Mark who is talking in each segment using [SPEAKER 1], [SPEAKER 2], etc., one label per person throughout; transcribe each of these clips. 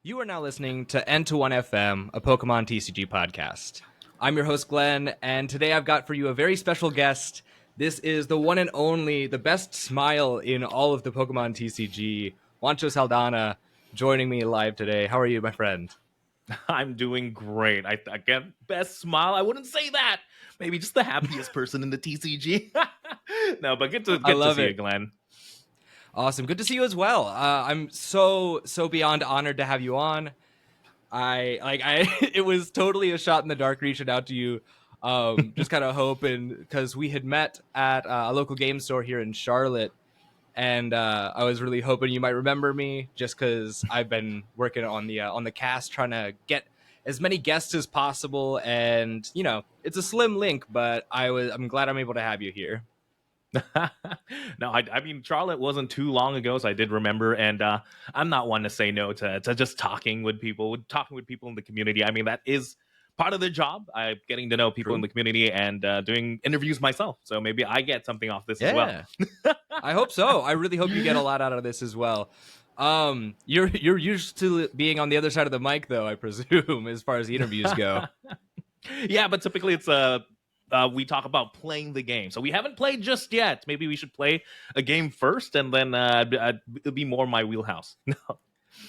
[SPEAKER 1] You are now listening to N21FM, a Pokemon TCG podcast. I'm your host, Glenn, and today I've got for you a very special guest. This is the one and only, the best smile in all of the Pokemon TCG, Juancho Saldana, joining me live today. How are you, my friend?
[SPEAKER 2] I'm doing great. I get best smile. I wouldn't say that. Maybe just the happiest person in the TCG. No, but good to see you, Glenn.
[SPEAKER 1] Awesome. Good to see you as well. I'm so beyond honored to have you on. It was totally a shot in the dark reaching out to you. Just kind of hoping, because we had met at a local game store here in Charlotte, and I was really hoping you might remember me, just because I've been working on the cast, trying to get as many guests as possible, and you know, it's a slim link, but I'm glad I'm able to have you here.
[SPEAKER 2] No, I mean, Charlotte wasn't too long ago, so I did remember, and I'm not one to say no to just talking with people in the community. I mean, that is part of the job. I'm getting to know people in the community and doing interviews myself, so maybe I get something off this as well.
[SPEAKER 1] I hope so. I really hope you get a lot out of this as well. You're used to being on the other side of the mic, though, I presume, as far as the interviews go.
[SPEAKER 2] Yeah, but typically it's we talk about playing the game. So we haven't played just yet. Maybe we should play a game first, and then it'll be more my wheelhouse. No.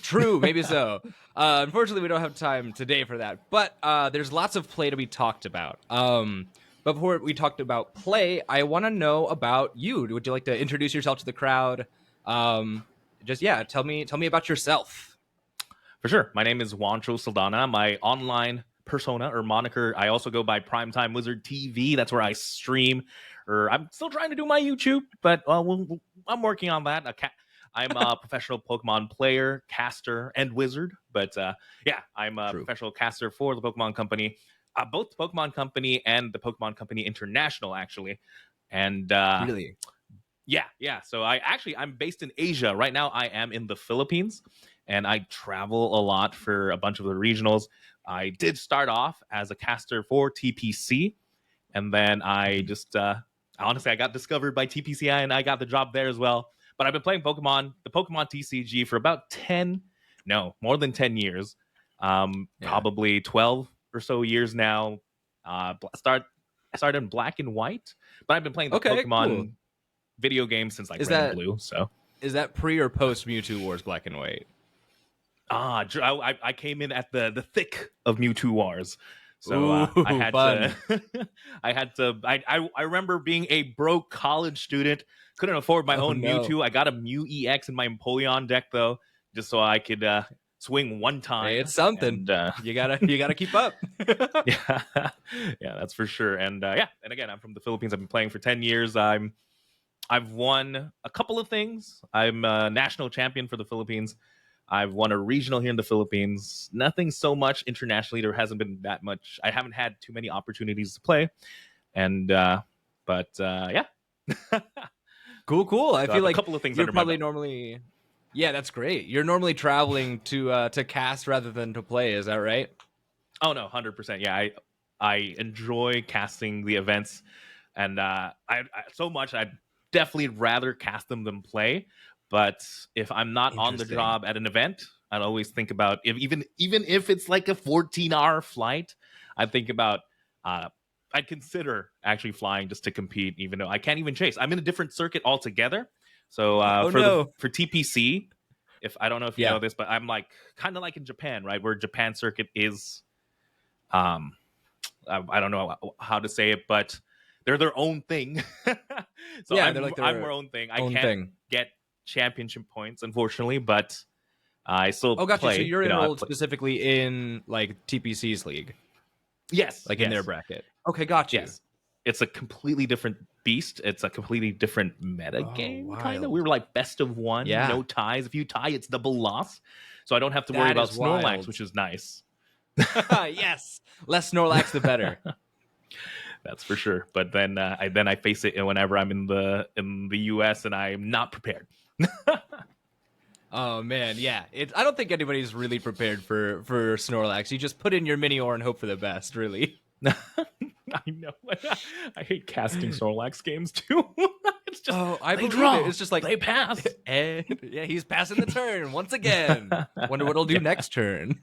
[SPEAKER 1] True, maybe so. Unfortunately, we don't have time today for that. But there's lots of play to be talked about. But before we talked about play, I want to know about you. Would you like to introduce yourself to the crowd? Tell me about yourself.
[SPEAKER 2] For sure. My name is Juancho Saldana. My online persona or moniker, I also go by Primetime Wizard TV. That's where I stream. Or I'm still trying to do my YouTube, but I'm working on that. I'm a professional Pokemon player, caster, and wizard. But I'm a professional caster for the Pokemon Company, both the Pokemon Company and the Pokemon Company International, actually. And
[SPEAKER 1] really,
[SPEAKER 2] yeah. So I'm based in Asia right now. I am in the Philippines, and I travel a lot for a bunch of the regionals. I did start off as a caster for TPC, and then I just honestly I got discovered by TPCI, and I got the job there as well. But I've been playing the Pokemon TCG for about more than 10 years, probably 12 or so years now. I started in Black and White, but I've been playing the Pokemon video game since Red and Blue. So
[SPEAKER 1] is that pre or post Mewtwo Wars Black and White?
[SPEAKER 2] I came in at the thick of Mewtwo Wars, so I had
[SPEAKER 1] fun.
[SPEAKER 2] I remember being a broke college student, couldn't afford my own Mewtwo. I got a Mew EX in my Empoleon deck though, just so I could swing one time.
[SPEAKER 1] Hey, it's something. And, you gotta keep up.
[SPEAKER 2] yeah, that's for sure. And and again, I'm from the Philippines. I've been playing for 10 years. I've won a couple of things. I'm a national champion for the Philippines. I've won a regional here in the Philippines. Nothing so much internationally. There hasn't been that much. I haven't had too many opportunities to play. And yeah.
[SPEAKER 1] Cool. I feel like
[SPEAKER 2] a couple of things
[SPEAKER 1] you're probably normally. Yeah, that's great. You're normally traveling to cast rather than to play. Is that right?
[SPEAKER 2] Oh no, 100%. Yeah, I enjoy casting the events, and I so much I'd definitely rather cast them than play. But if I'm not on the job at an event, I'd always think about even if it's like a 14-hour flight, I'd think about I'd consider actually flying just to compete, even though I can't even chase. I'm in a different circuit altogether. So for TPC, if I don't know if you know this, but I'm like kind of like in Japan, right, where Japan circuit is, I don't know how to say it, but they're their own thing. So I'm their own thing. I can't get championship points, unfortunately, but I still play.
[SPEAKER 1] So you're enrolled specifically in like TPC's league?
[SPEAKER 2] Yes.
[SPEAKER 1] In their bracket. Okay, gotcha.
[SPEAKER 2] Yes. It's a completely different beast. It's a completely different meta game, kind of. We were like best of one, no ties. If you tie, it's double loss. So I don't have to worry about Snorlax, which is nice.
[SPEAKER 1] Yes. Less Snorlax, the better.
[SPEAKER 2] That's for sure. But then I face it whenever I'm in the US and I'm not prepared.
[SPEAKER 1] Oh man, yeah. I don't think anybody's really prepared for Snorlax. You just put in your Minior and hope for the best, really.
[SPEAKER 2] I know. I hate casting Snorlax games too. It's just
[SPEAKER 1] I
[SPEAKER 2] they
[SPEAKER 1] believe
[SPEAKER 2] draw.
[SPEAKER 1] it. It's just like
[SPEAKER 2] they pass.
[SPEAKER 1] and yeah, he's passing the turn once again. Wonder what he'll do next turn.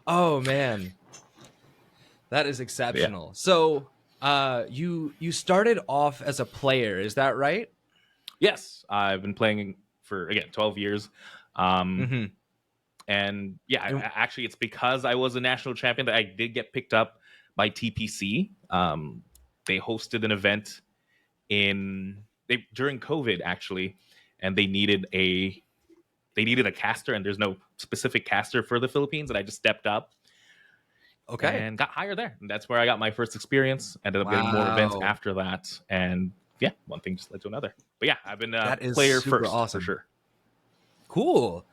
[SPEAKER 1] Oh man, that is
[SPEAKER 2] Yeah.
[SPEAKER 1] exceptional. So, you started off as a player, is that right?
[SPEAKER 2] Yes, I've been playing for again 12 years. Um,
[SPEAKER 1] Mm-hmm.
[SPEAKER 2] and yeah,
[SPEAKER 1] And,
[SPEAKER 2] actually, it's because I was a national champion that I did get picked up by TPC. They hosted an event during COVID actually, and they needed a caster, and there's no specific caster for the Philippines, and I just stepped up
[SPEAKER 1] okay.
[SPEAKER 2] and got hired there. And that's where I got my first experience. Ended up getting more events
[SPEAKER 1] Wow,
[SPEAKER 2] after that, and yeah, one thing just led to another. But yeah, I've been a
[SPEAKER 1] that is
[SPEAKER 2] player
[SPEAKER 1] super
[SPEAKER 2] first for
[SPEAKER 1] awesome.
[SPEAKER 2] sure.
[SPEAKER 1] Cool.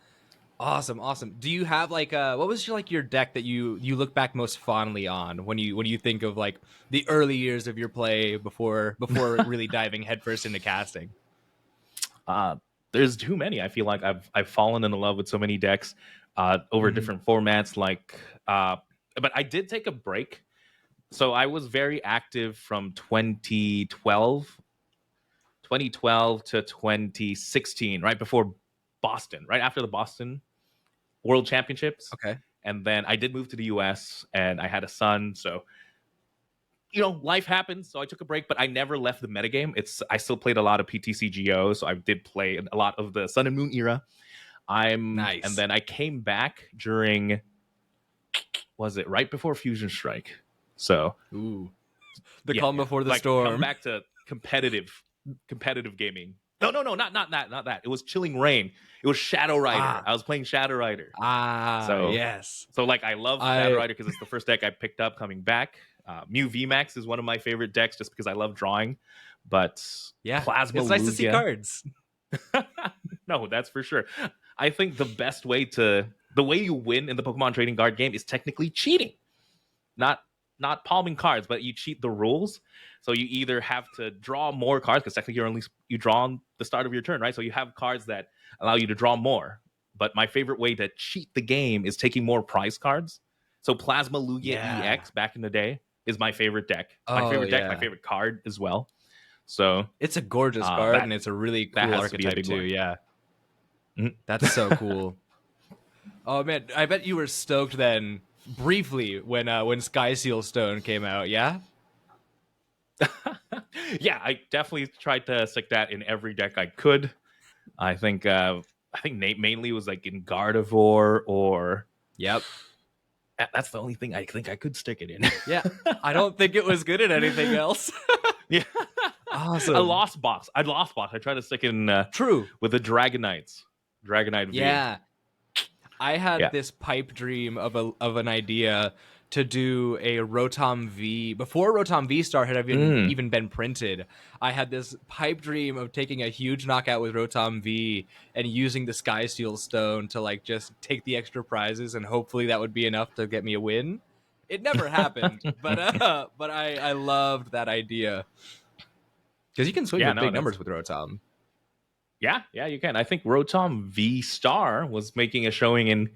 [SPEAKER 1] Awesome. Do you have like what was your deck that you look back most fondly on when you think of like the early years of your play before really diving headfirst into casting?
[SPEAKER 2] Uh, there's too many. I feel like I've fallen in love with so many decks over
[SPEAKER 1] Mhm.
[SPEAKER 2] different formats. But I did take a break. So I was very active from 2012 to 2016, right before Boston, right after the Boston World Championships.
[SPEAKER 1] Okay.
[SPEAKER 2] And then I did move to the US and I had a son. So, life happens. So I took a break, but I never left the metagame. I still played a lot of PTCGO. So I did play a lot of the Sun and Moon era. And
[SPEAKER 1] Nice.
[SPEAKER 2] then I came back during, was it right before Fusion Strike? So
[SPEAKER 1] Ooh. The
[SPEAKER 2] yeah,
[SPEAKER 1] calm
[SPEAKER 2] yeah.
[SPEAKER 1] before the
[SPEAKER 2] Like come
[SPEAKER 1] storm.
[SPEAKER 2] back to competitive gaming. No, not that. It was Chilling Reign. It was Shadow Rider.
[SPEAKER 1] Ah.
[SPEAKER 2] I was playing Shadow Rider. So
[SPEAKER 1] Yes.
[SPEAKER 2] like I love Shadow
[SPEAKER 1] I
[SPEAKER 2] Rider because it's the first deck I picked up coming back. Mew VMAX is one of my favorite decks just because I love drawing. But
[SPEAKER 1] Yeah.
[SPEAKER 2] Plasma
[SPEAKER 1] It's nice to see
[SPEAKER 2] Lugia,
[SPEAKER 1] cards.
[SPEAKER 2] no, that's for sure. I think the way you win in the Pokemon trading card game is technically cheating. Not not palming cards, but you cheat the rules. So you either have to draw more cards because technically you draw on the start of your turn, right? So you have cards that allow you to draw more. But my favorite way to cheat the game is taking more prize cards. So Plasma Lugia
[SPEAKER 1] Yeah.
[SPEAKER 2] EX back in the day is my favorite deck. My
[SPEAKER 1] Oh
[SPEAKER 2] favorite deck, my
[SPEAKER 1] yeah.
[SPEAKER 2] favorite card as well. So
[SPEAKER 1] It's a gorgeous card
[SPEAKER 2] that
[SPEAKER 1] and it's a really
[SPEAKER 2] that
[SPEAKER 1] cool
[SPEAKER 2] has to be a
[SPEAKER 1] archetype
[SPEAKER 2] big
[SPEAKER 1] too.
[SPEAKER 2] one.
[SPEAKER 1] Yeah.
[SPEAKER 2] Mhm.
[SPEAKER 1] That's so cool. Oh man, I bet you were stoked then briefly when Sky Seal Stone came out, yeah?
[SPEAKER 2] Yeah, I definitely tried to stick that in every deck I could. I think Nate mainly was like in Gardevoir or
[SPEAKER 1] Yep.
[SPEAKER 2] that's the only thing I think I could stick it in.
[SPEAKER 1] Yeah. I don't think it was good at anything else.
[SPEAKER 2] Yeah. I
[SPEAKER 1] Awesome.
[SPEAKER 2] lost box. I tried to stick in
[SPEAKER 1] True.
[SPEAKER 2] with the Dragonites. Dragonite V.
[SPEAKER 1] Yeah. I had
[SPEAKER 2] Yeah.
[SPEAKER 1] this pipe dream of an idea to do a Rotom V before Rotom V Star had even been printed. I had this pipe dream of taking a huge knockout with Rotom V and using the Sky Steel Stone to like just take the extra prizes, and hopefully that would be enough to get me a win. It never happened, but I loved that idea because you can swing
[SPEAKER 2] Yeah,
[SPEAKER 1] with
[SPEAKER 2] no,
[SPEAKER 1] big
[SPEAKER 2] that's
[SPEAKER 1] numbers with Rotom.
[SPEAKER 2] yeah, you can. I think Rotom V Star was making a showing in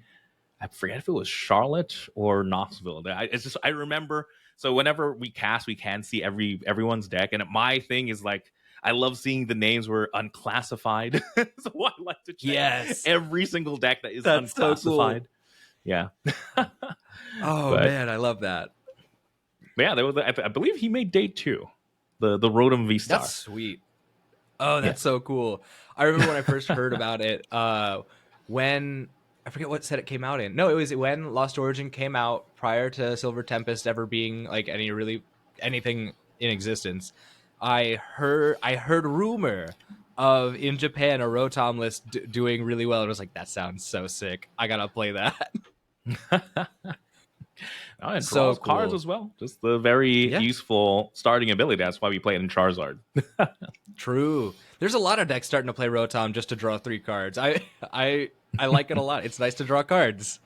[SPEAKER 2] I forget if it was Charlotte or Knoxville. I remember. So whenever we cast, we can see everyone's deck, and my thing is like I love seeing the names were unclassified. So I like to check
[SPEAKER 1] Yes,
[SPEAKER 2] every single deck that is
[SPEAKER 1] that's so cool.
[SPEAKER 2] unclassified. Yeah,
[SPEAKER 1] Oh
[SPEAKER 2] but
[SPEAKER 1] man, I love that.
[SPEAKER 2] yeah, there was. I believe he made day two, the Rotom V
[SPEAKER 1] That's
[SPEAKER 2] Star.
[SPEAKER 1] sweet. Oh,
[SPEAKER 2] Yeah.
[SPEAKER 1] that's so cool. I remember when I first heard about it, when I forget what set it came out in. No, it was when Lost Origin came out prior to Silver Tempest ever being like anything in existence. I heard rumor of in Japan a Rotom list doing really well. And I was like, that sounds so sick. I gotta play that.
[SPEAKER 2] Oh, it
[SPEAKER 1] So
[SPEAKER 2] draws cards
[SPEAKER 1] cool.
[SPEAKER 2] as well. Just the very
[SPEAKER 1] Yeah,
[SPEAKER 2] useful starting ability. That's why we play it in Charizard.
[SPEAKER 1] true. There's a lot of decks starting to play Rotom just to draw 3 cards. I like it a lot. It's nice to draw cards.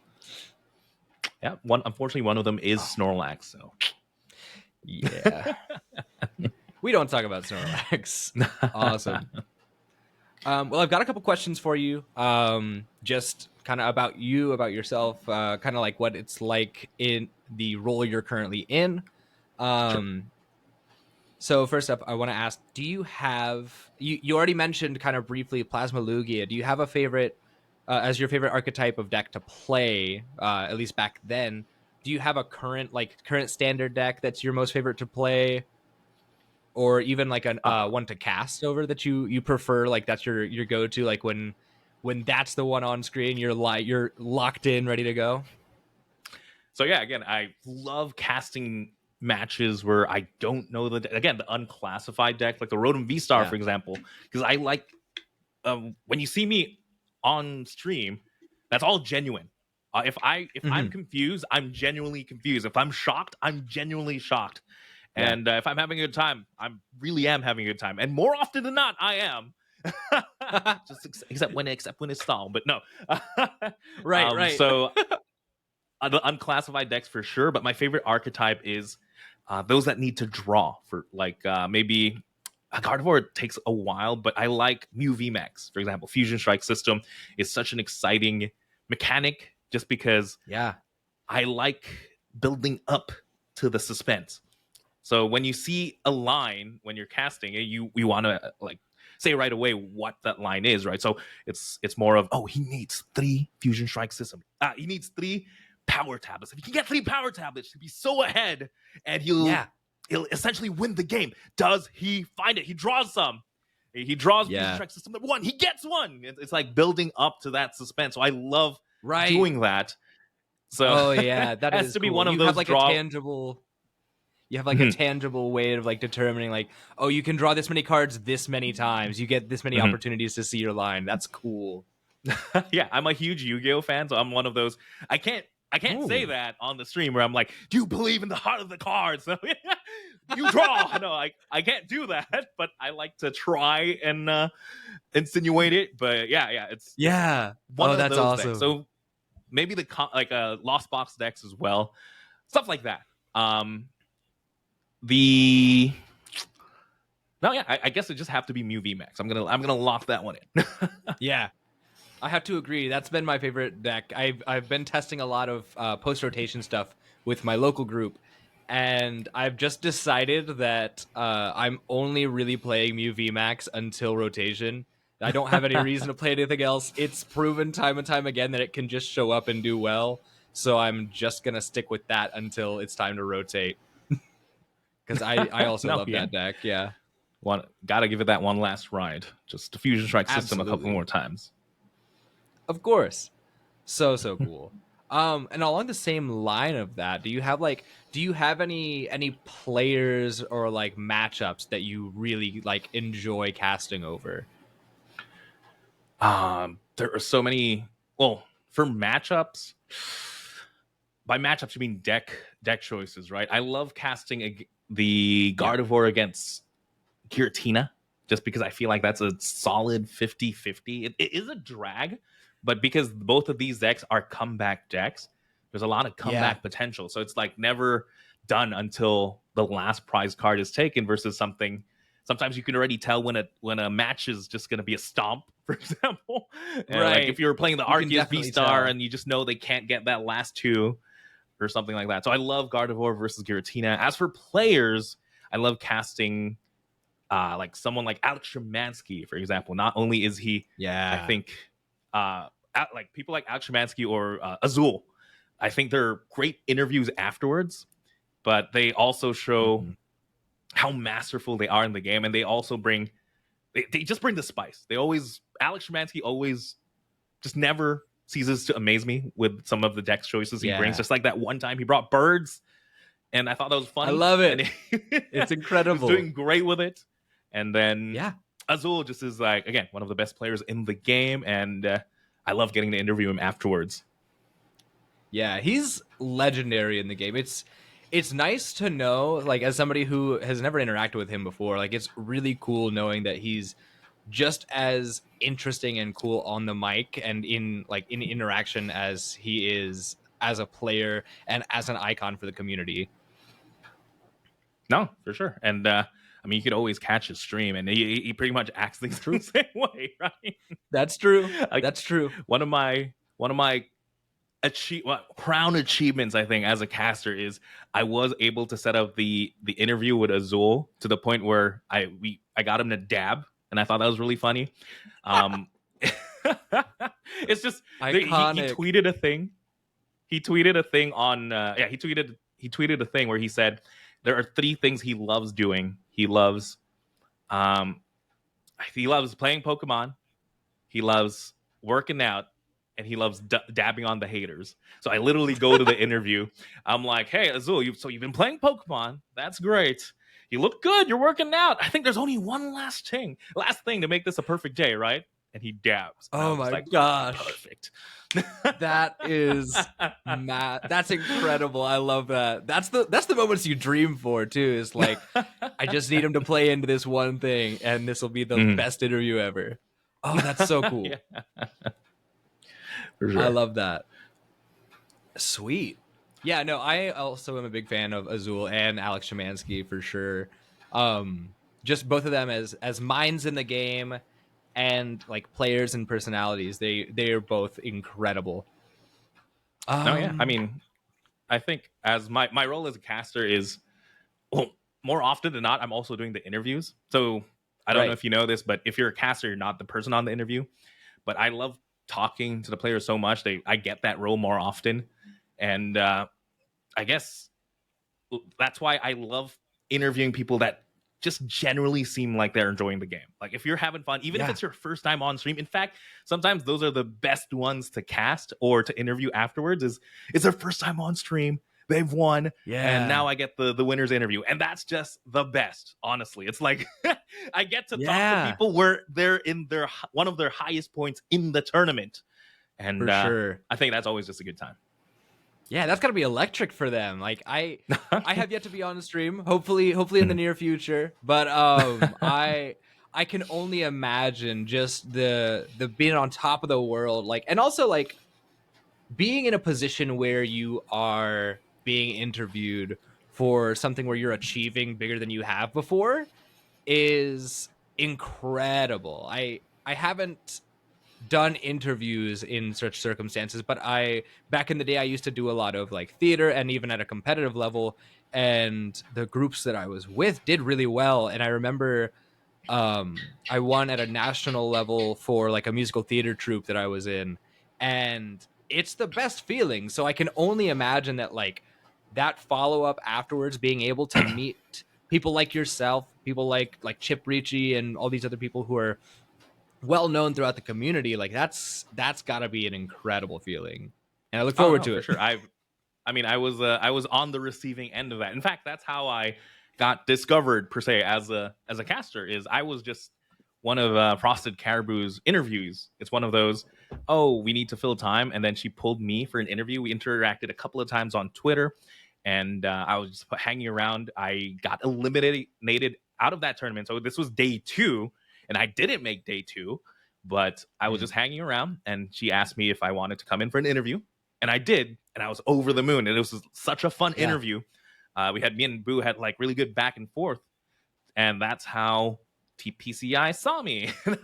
[SPEAKER 2] Yeah, unfortunately one of them is Snorlax. So
[SPEAKER 1] Yeah. We don't talk about Snorlax. Awesome. Well, I've got a couple questions for you. Just kind of about you, about yourself, kind of like what it's like in the role you're currently in.
[SPEAKER 2] sure.
[SPEAKER 1] Um, So first up, I want to ask: do you have you already mentioned kind of briefly Plasma Lugia? Do you have a favorite as your favorite archetype of deck to play? At least back then, do you have a current standard deck that's your most favorite to play, or even like an
[SPEAKER 2] Uh,
[SPEAKER 1] one to cast over that you prefer? Like that's your go to. Like when that's the one on screen, you're locked in, ready to go.
[SPEAKER 2] so yeah, again, I love casting matches where I don't know the unclassified deck, like the Rotom V Star,
[SPEAKER 1] Yeah.
[SPEAKER 2] for example, because I like when you see me on stream, that's all genuine. If I'm
[SPEAKER 1] Mm-hmm.
[SPEAKER 2] confused, I'm genuinely confused. If I'm shocked, I'm genuinely shocked.
[SPEAKER 1] Yeah.
[SPEAKER 2] And if I'm having a good time, I really am having a good time. And more often than not, I am. Just except when it's stalled, but no.
[SPEAKER 1] Right. Right.
[SPEAKER 2] So the unclassified decks for sure, but my favorite archetype is those that need to draw for like maybe a Gardevoir takes a while, but I like Mew VMAX, for example. Fusion Strike system is such an exciting mechanic just because
[SPEAKER 1] Yeah.
[SPEAKER 2] I like building up to the suspense. So when you see a line when you're casting it, you want to like say right away what that line is, right? So it's more of, oh, he needs 3 Fusion Strike system. He needs 3 power tablets. If he can get 3 power tablets, he'll be so ahead, and
[SPEAKER 1] Yeah.
[SPEAKER 2] he'll essentially win the game. Does he find it? He draws some. He draws Fusion
[SPEAKER 1] Yeah.
[SPEAKER 2] Strike system number 1. He gets one. It's like building up to that suspense. So I love
[SPEAKER 1] Right.
[SPEAKER 2] doing that. So
[SPEAKER 1] Oh yeah, that
[SPEAKER 2] has
[SPEAKER 1] is
[SPEAKER 2] to be
[SPEAKER 1] cool.
[SPEAKER 2] one of those draw.
[SPEAKER 1] You have like a tangible way of like determining like, oh, you can draw this many cards this many times. You get this many opportunities to see your line. That's cool.
[SPEAKER 2] Yeah, I'm a huge Yu-Gi-Oh fan, so I'm one of those. I can't say
[SPEAKER 1] Ooh.
[SPEAKER 2] that on the stream where I'm like, do you believe in the heart of the cards? You draw. No, I can't do that, but I like to try and insinuate it. But yeah, it's
[SPEAKER 1] Yeah.
[SPEAKER 2] one
[SPEAKER 1] Oh,
[SPEAKER 2] of
[SPEAKER 1] that's
[SPEAKER 2] those decks.
[SPEAKER 1] awesome.
[SPEAKER 2] So maybe like Lost Box decks as well, stuff like that. The No, yeah, I guess it just have to be Mew VMAX. I'm gonna lock that one in.
[SPEAKER 1] Yeah. I have to agree. That's been my favorite deck. I've been testing a lot of post rotation stuff with my local group, and I've just decided that I'm only really playing Mew VMAX until rotation. I don't have any reason to play anything else. It's proven time and time again that it can just show up and do well. So I'm just gonna stick with that until it's time to rotate. Because I also
[SPEAKER 2] No,
[SPEAKER 1] love
[SPEAKER 2] yeah.
[SPEAKER 1] that deck. Yeah,
[SPEAKER 2] Gotta give it that one last ride. Just the Fusion Strike system a couple
[SPEAKER 1] absolutely.
[SPEAKER 2] more times.
[SPEAKER 1] Of course. So cool. And along the same line of that, do you have any players or like matchups that you really like enjoy casting over?
[SPEAKER 2] There are so many. Well, for matchups, by matchups you mean deck choices, right? I love casting the
[SPEAKER 1] Yeah.
[SPEAKER 2] Gardevoir against Giratina, just because I feel like that's a solid 50-50. It is a drag, but because both of these decks are comeback decks, there's a lot of
[SPEAKER 1] Yeah.
[SPEAKER 2] comeback potential. So it's like never done until the last prize card is taken versus something. Sometimes you can already tell when a match is just going to be a stomp, for example. And like if
[SPEAKER 1] Right.
[SPEAKER 2] you're playing the
[SPEAKER 1] You can
[SPEAKER 2] Arceus V
[SPEAKER 1] definitely
[SPEAKER 2] Star
[SPEAKER 1] tell.
[SPEAKER 2] and you just know they can't get that last 2 or something like that. So I love Gardevoir versus Giratina. As for players, I love casting like someone like Alex Szymanski, for example. Not only is he, I
[SPEAKER 1] Yeah.
[SPEAKER 2] think, like people like Alex Szymanski or Azul, I think they're great interviews afterwards, but they also show
[SPEAKER 1] Mhm.
[SPEAKER 2] how masterful they are in the game, and they also they just bring the spice. Alex Szymanski always just never ceases to amaze me with some of the deck choices he brings.
[SPEAKER 1] Yeah.
[SPEAKER 2] Just like that one time he brought birds, and I thought that was
[SPEAKER 1] I
[SPEAKER 2] funny,
[SPEAKER 1] love
[SPEAKER 2] and
[SPEAKER 1] it.
[SPEAKER 2] he
[SPEAKER 1] It's
[SPEAKER 2] was
[SPEAKER 1] incredible.
[SPEAKER 2] doing great with it. And then
[SPEAKER 1] Yeah.
[SPEAKER 2] Azul just is like, again, one of the best players in the game, and I love getting to interview him afterwards.
[SPEAKER 1] Yeah, he's legendary in the game. It's nice to know, like as somebody who has never interacted with him before, like it's really cool knowing that he's just as interesting and cool on the mic and in interaction as he is as a player and as an icon for the community.
[SPEAKER 2] No, for sure. And I mean, you could always catch his stream, and he pretty much acts the
[SPEAKER 1] True.
[SPEAKER 2] same way, right?
[SPEAKER 1] That's true.
[SPEAKER 2] Like
[SPEAKER 1] That's true.
[SPEAKER 2] one of my crown achievements I think as a caster is I was able to set up the interview with Azul to the point where I got him to dab, and I thought that was really funny. It's just he
[SPEAKER 1] Iconic.
[SPEAKER 2] tweeted a thing. He tweeted a thing on he tweeted a thing where he said there are 3 things he loves doing. Um he loves playing Pokemon, he loves working out, and he loves dabbing on the haters. So I literally go to the interview. I'm like, hey, Azul, you've been playing Pokemon. That's great. You look good. You're working out. I think there's only one last thing to make this a perfect day, right? And he dabs. And
[SPEAKER 1] Oh my gosh.
[SPEAKER 2] Perfect.
[SPEAKER 1] That is that's incredible. I love that. That's the moments you dream for too. Is like, I just need him to play into this one thing, and this will be the best interview ever. Oh, that's so cool.
[SPEAKER 2] Yeah. For sure.
[SPEAKER 1] I love that. Sweet. Yeah, no, I also am a big fan of Azul and Alex Szymanski for sure. Just both of them as minds in the game and like players and personalities. They are both incredible.
[SPEAKER 2] Yeah. I mean, I think as my role as a caster is, well, more often than not, I'm also doing the interviews. So I don't know if you know this, but if you're a caster, you're not the person on the interview. But I love talking to the players so much. I get that role more often. And I guess that's why I love interviewing people that just generally seem like they're enjoying the game. Like if you're having fun, even if it's your first time on stream. In fact, sometimes those are the best ones to cast or to interview afterwards. Is it's their first time on stream. They've won, and now I get the winner's interview, and that's just the best. Honestly, it's like I get to talk to people where they're in one of their highest points in the tournament, and
[SPEAKER 1] for sure.
[SPEAKER 2] I think that's always just a good time.
[SPEAKER 1] Yeah, that's gotta be electric for them. Like I have yet to be on stream. Hopefully in the near future. But I can only imagine just the being on top of the world, like, and also like being in a position where you are being interviewed for something where you're achieving bigger than you have before is incredible. I haven't done interviews in such circumstances, but back in the day I used to do a lot of like theater, and even at a competitive level, and the groups that I was with did really well. And I remember I won at a national level for like a musical theater troupe that I was in, and it's the best feeling. So I can only imagine that like that follow-up afterwards, being able to meet people like yourself, people like Chip Ricci and all these other people who are well known throughout the community, like that's got to be an incredible feeling, and I look forward to it.
[SPEAKER 2] For sure. I was on the receiving end of that. In fact, that's how I got discovered per se as a caster. Is I was just one of Frosted Caribou's interviews. It's one of those, oh, we need to fill time, and then she pulled me for an interview. We interacted a couple of times on Twitter, and I was just hanging around. I got eliminated out of that tournament, so this was day 2. And I didn't make day 2, but I was just hanging around, and she asked me if I wanted to come in for an interview, and I did, and I was over the moon, and it was such a fun interview. Me and Boo had like really good back and forth, and that's how TPCI saw me. And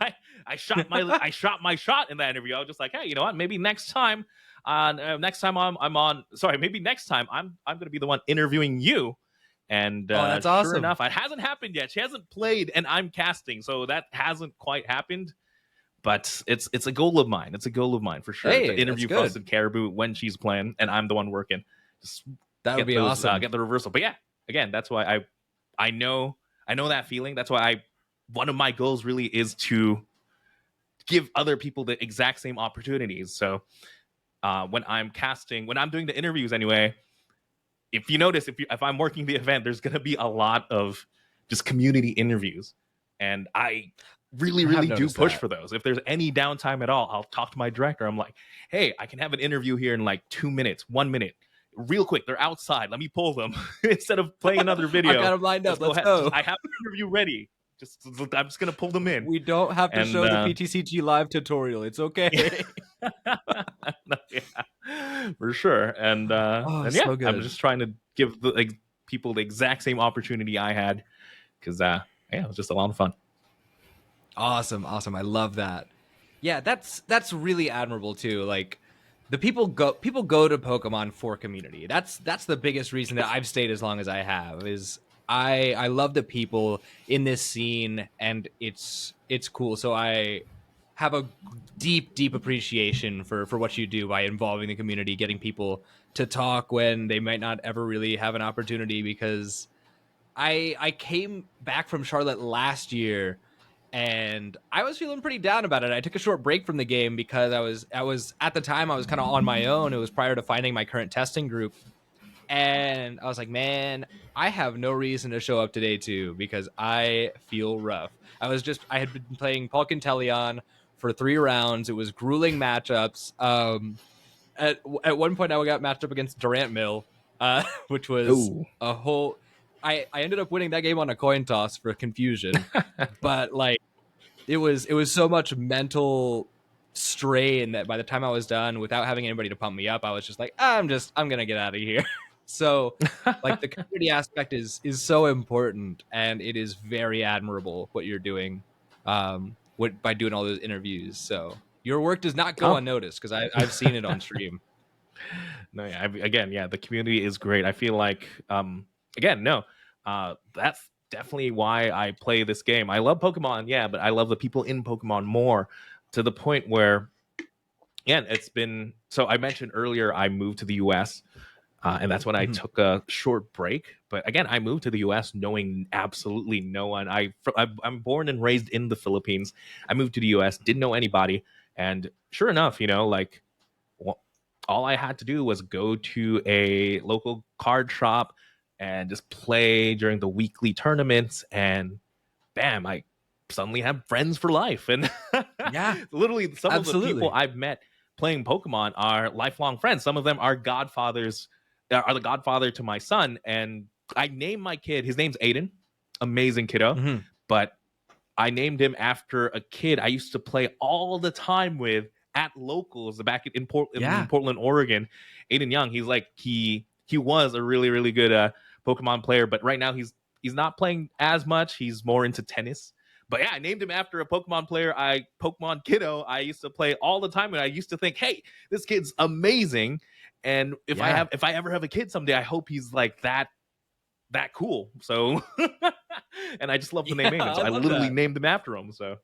[SPEAKER 2] I shot my shot in that interview. I was just like, hey, you know what? Maybe next time, maybe next time I'm going to be the one interviewing you. And
[SPEAKER 1] that's awesome.
[SPEAKER 2] Sure enough, it hasn't happened yet. She hasn't played, and I'm casting, so that hasn't quite happened. But it's a goal of mine. It's a goal of mine for sure.
[SPEAKER 1] Hey,
[SPEAKER 2] to interview Frosted Caribou when she's playing, and I'm the one working.
[SPEAKER 1] That would be awesome.
[SPEAKER 2] Get the reversal. But yeah, again, that's why I know that feeling. That's why one of my goals really is to give other people the exact same opportunities. So when I'm casting, when I'm doing the interviews anyway. If you notice, if I'm working the event, there's going to be a lot of just community interviews. And I really do push for those. If there's any downtime at all, I'll talk to my director. I'm like, hey, I can have an interview here in like 2 minutes, 1 minute. Real quick, they're outside. Let me pull them instead of playing another video.
[SPEAKER 1] I got them lined up. Let's go.
[SPEAKER 2] I have an interview ready. I'm just going to pull them in.
[SPEAKER 1] We don't have to show the PTCG live tutorial. It's okay.
[SPEAKER 2] For sure. And
[SPEAKER 1] so good.
[SPEAKER 2] I'm just trying to give people the exact same opportunity I had, because it was just a lot of fun.
[SPEAKER 1] Awesome. I love that. Yeah, that's really admirable too. Like the people go to Pokemon for community. That's the biggest reason that I've stayed as long as I have. Is I love the people in this scene, and it's cool. So I have a deep appreciation for what you do by involving the community, getting people to talk when they might not ever really have an opportunity. Because I came back from Charlotte last year, and I was feeling pretty down about it. I took a short break from the game because I was at the time I was kind of on my own. It was prior to finding my current testing group, and I was like, man, I have no reason to show up today too because I feel rough. I had been playing Palkintelion for 3 rounds. It was grueling matchups. At one point I got matched up against Durant Mill, which was
[SPEAKER 2] Ooh.
[SPEAKER 1] a whole. I ended up winning that game on a coin toss for confusion, but like it was so much mental strain that by the time I was done, without having anybody to pump me up, I was just like, I'm gonna get out of here. So like the community aspect is so important, and it is very admirable what you're doing, by doing all those interviews. So your work does not go
[SPEAKER 2] Oh.
[SPEAKER 1] unnoticed because I've seen it on stream.
[SPEAKER 2] No, yeah, again, yeah, the community is great. I feel like, again, no, that's definitely why I play this game. I love Pokemon, yeah, but I love the people in Pokemon more, to the point where, again, it's been. So I mentioned earlier, I moved to the U.S. And that's when I took a short break. But again, I moved to the U.S. knowing absolutely no one. I'm born and raised in the Philippines. I moved to the U.S., didn't know anybody, and sure enough, like, all I had to do was go to a local card shop and just play during the weekly tournaments, and bam, I suddenly have friends for life. And
[SPEAKER 1] Yeah,
[SPEAKER 2] literally, some of the people
[SPEAKER 1] absolutely.
[SPEAKER 2] I've met playing Pokemon are lifelong friends. Some of them are godfathers, are the godfather to my son. And I named my kid, his name's Aiden, amazing kiddo,
[SPEAKER 1] Mhm.
[SPEAKER 2] but I named him after a kid I used to play all the time with at locals back in
[SPEAKER 1] Yeah.
[SPEAKER 2] Portland, Oregon. Aiden Young. He was a really really good Pokemon player, but right now he's not playing as much. He's more into tennis. But yeah, I named him after a Pokemon player. Pokemon kiddo I used to play all the time, and I used to think, hey, this kid's amazing. And if
[SPEAKER 1] Yeah.
[SPEAKER 2] I ever have a kid someday, I hope he's like that cool. So, and I just love the
[SPEAKER 1] Yeah,
[SPEAKER 2] name Aiden,
[SPEAKER 1] I
[SPEAKER 2] so I
[SPEAKER 1] love
[SPEAKER 2] literally
[SPEAKER 1] that.
[SPEAKER 2] named him after him. So,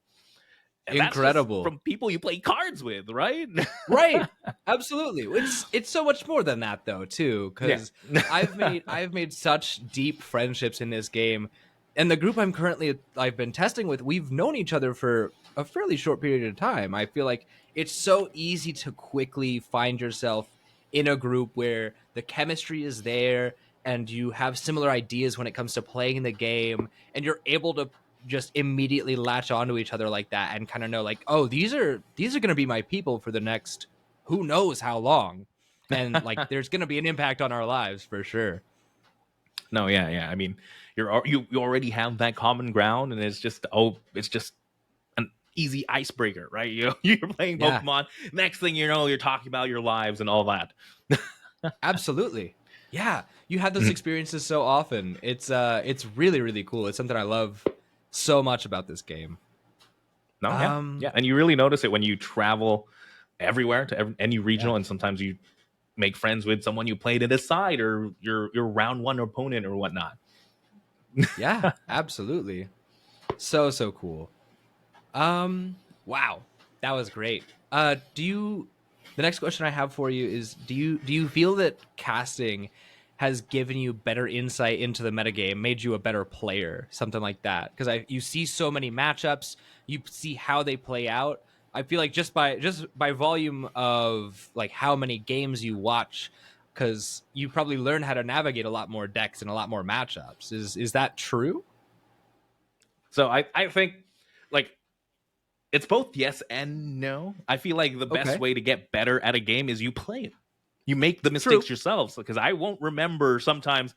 [SPEAKER 2] and that's just
[SPEAKER 1] Incredible.
[SPEAKER 2] from people you play cards with, right?
[SPEAKER 1] Right. Absolutely. It's so much more than that though, too,
[SPEAKER 2] Yeah.
[SPEAKER 1] cuz I've made such deep friendships in this game. And the group I've been testing with, we've known each other for a fairly short period of time. I feel like it's so easy to quickly find yourself in a group where the chemistry is there and you have similar ideas when it comes to playing the game, and you're able to just immediately latch onto each other like that and kind of know like, oh, these are going to be my people for the next who knows how long, and like there's going to be an impact on our lives for sure.
[SPEAKER 2] No, yeah, yeah. I mean, you already have that common ground, and it's just an easy icebreaker, right? You're playing
[SPEAKER 1] Yeah,
[SPEAKER 2] Pokemon. Next thing you know, you're talking about your lives and all that.
[SPEAKER 1] absolutely. Yeah, you have those experiences so often. It's really really cool. It's something I love so much about this game.
[SPEAKER 2] No, yeah,
[SPEAKER 1] um
[SPEAKER 2] yeah, and you really notice it when you travel everywhere to any
[SPEAKER 1] yeah,
[SPEAKER 2] regional, and sometimes you make friends with someone you played at a side or your round one opponent or whatnot.
[SPEAKER 1] yeah, absolutely. So cool. Wow, that was great. Do you? The next question I have for you is: Do you feel that casting has given you better insight into the metagame, made you a better player, something like that? Because you see so many matchups, you see how they play out. I feel like just by volume of like how many games you watch, because you probably learn how to navigate a lot more decks and a lot more matchups. Is that true?
[SPEAKER 2] So I think, like, it's both yes and no. I feel like the best
[SPEAKER 1] Okay,
[SPEAKER 2] way to get better at a game is you play it. You make the
[SPEAKER 1] true.
[SPEAKER 2] mistakes yourselves, because I won't remember sometimes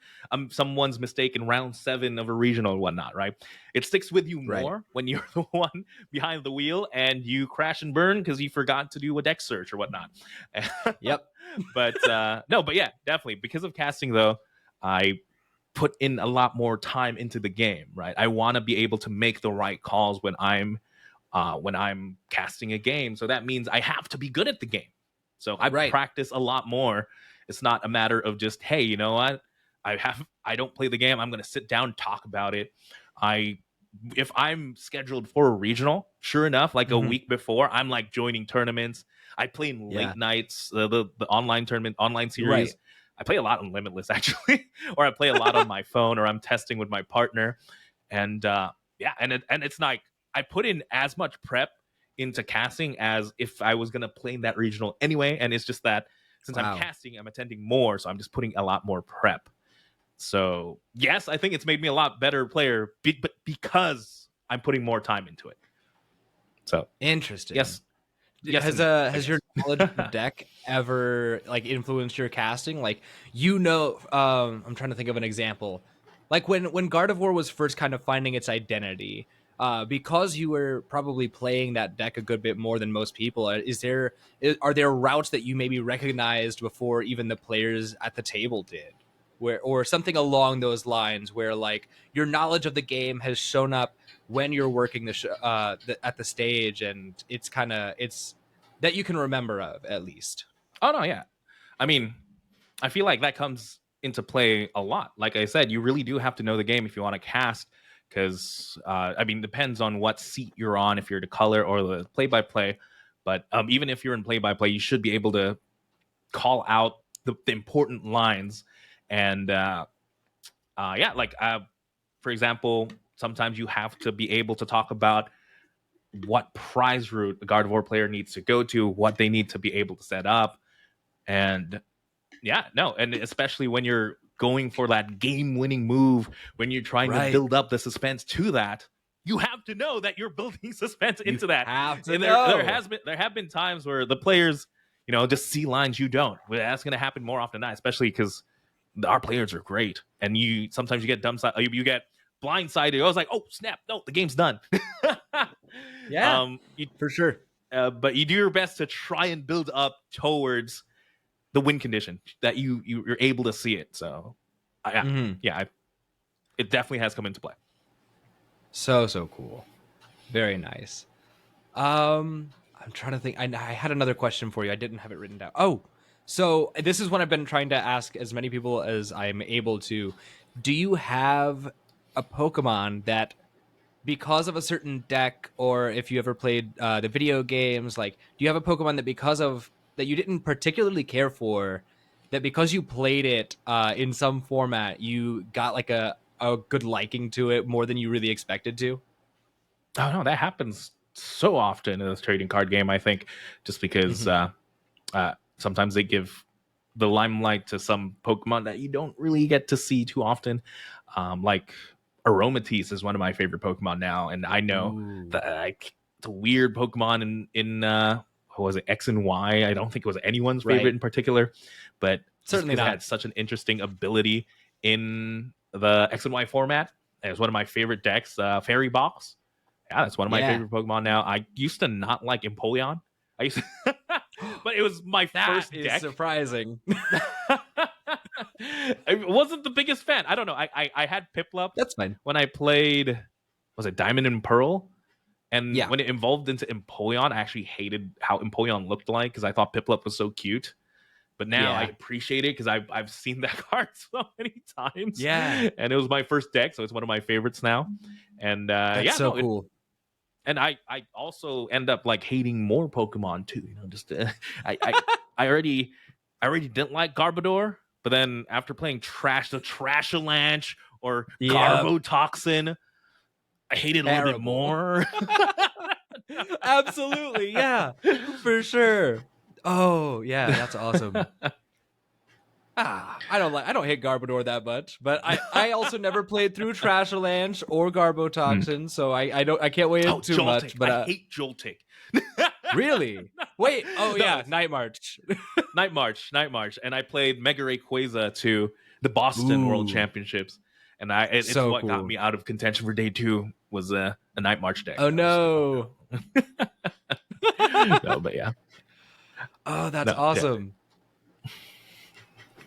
[SPEAKER 2] someone's mistake in round 7 of a regional and whatnot, right? It sticks with you
[SPEAKER 1] Right.
[SPEAKER 2] more when you're the one behind the wheel and you crash and burn because you forgot to do a deck search or whatnot.
[SPEAKER 1] Yep.
[SPEAKER 2] But no, but yeah, definitely. Because of casting, though, I put in a lot more time into the game, right? I want to be able to make the right calls when I'm casting a game. So that means I have to be good at the game. So I practice a lot more. It's not a matter of just, hey, you know what? I don't play the game. I'm going to sit down and talk about it. If I'm scheduled for a regional, sure enough, like a week before, I'm like joining tournaments. I play in late nights, the online tournament, online series.
[SPEAKER 1] Right.
[SPEAKER 2] I play a lot on Limitless actually, or I play a lot on my phone, or I'm testing with my partner. And and it's like I put in as much prep into casting as if I was gonna play in that regional anyway. And it's just that since I'm casting, I'm attending more, so I'm just putting a lot more prep. So yes, I think it's made me a lot better player, but because I'm putting more time into it. So
[SPEAKER 1] interesting.
[SPEAKER 2] Yes.
[SPEAKER 1] Has your knowledge of the deck ever like influenced your casting? Like, I'm trying to think of an example. Like when Gardevoir was first kind of finding its identity, because you were probably playing that deck a good bit more than most people. Are there routes that you maybe recognized before even the players at the table did? Or something along those lines, where like your knowledge of the game has shown up when you're working at the stage, and it's that you can remember of at least.
[SPEAKER 2] Oh no, yeah. I mean, I feel like that comes into play a lot. Like I said, you really do have to know the game if you want to cast, because I mean, depends on what seat you're on, if you're the color or the play-by-play. But even if you're in play-by-play, you should be able to call out the important lines. And for example, sometimes you have to be able to talk about what prize route the Gardevoir player needs to go to, what they need to be able to set up. And and especially when you're going for that game-winning move, when you're trying to build up the suspense to that, you have to know that you're building suspense into that. And there have been times where the players, just see lines you don't. That's going to happen more often than not, especially because our players are great, and sometimes you get you get blindsided. I was like, oh snap, no, the game's done.
[SPEAKER 1] For sure.
[SPEAKER 2] But you do your best to try and build up towards the win condition that you're able to see it. So it definitely has come into play.
[SPEAKER 1] So cool. Very nice. I'm trying to think. I had another question for you. I didn't have it written down. Oh, so this is what I've been trying to ask as many people as I'm able to. Do you have a Pokemon that, because of a certain deck, or if you ever played the video games, like, do you have a Pokemon that you didn't particularly care for, that because you played it in some format, you got like a good liking to it more than you really expected to?
[SPEAKER 2] Oh no, that happens so often in this trading card game. I think just because sometimes they give the limelight to some Pokemon that you don't really get to see too often. Like Aromatisse is one of my favorite Pokemon now, and I know that it's a weird Pokemon in what was it, X and Y? I don't think it was anyone's favorite in particular, but
[SPEAKER 1] certainly not.
[SPEAKER 2] It had such an interesting ability in the X and Y format. It was one of my favorite decks, Fairy Box. Yeah, that's one of my favorite Pokemon now. I used to not like Empoleon. But it was my first deck.
[SPEAKER 1] Surprising.
[SPEAKER 2] I wasn't the biggest fan. I don't know. I had Piplup.
[SPEAKER 1] That's fine.
[SPEAKER 2] When I played, was it Diamond and Pearl? And when it evolved into Empoleon, I actually hated how Empoleon looked like, because I thought Piplup was so cute. But now I appreciate it because I've seen that card so many times.
[SPEAKER 1] Yeah.
[SPEAKER 2] And it was my first deck, so it's one of my favorites now. And
[SPEAKER 1] that's so cool.
[SPEAKER 2] And I also end up like hating more Pokemon too. I already didn't like Garbodor, but then after playing the Trashalanche or Garbotoxin, I hated it a little bit more.
[SPEAKER 1] Absolutely, yeah, for sure. Oh yeah, that's awesome. I don't hate Garbodor that much, but I also never played through Trashalanche or Garbotoxin, so I can't wait too
[SPEAKER 2] Joltik.
[SPEAKER 1] much. But
[SPEAKER 2] I hate Joltik.
[SPEAKER 1] Really? Wait. Oh yeah, Night March.
[SPEAKER 2] Night March, and I played Mega Rayquaza to the Boston World Championships, and it's what got me out of contention for day 2 was a Night March deck.
[SPEAKER 1] Oh no.
[SPEAKER 2] No, but yeah.
[SPEAKER 1] Oh, that's awesome.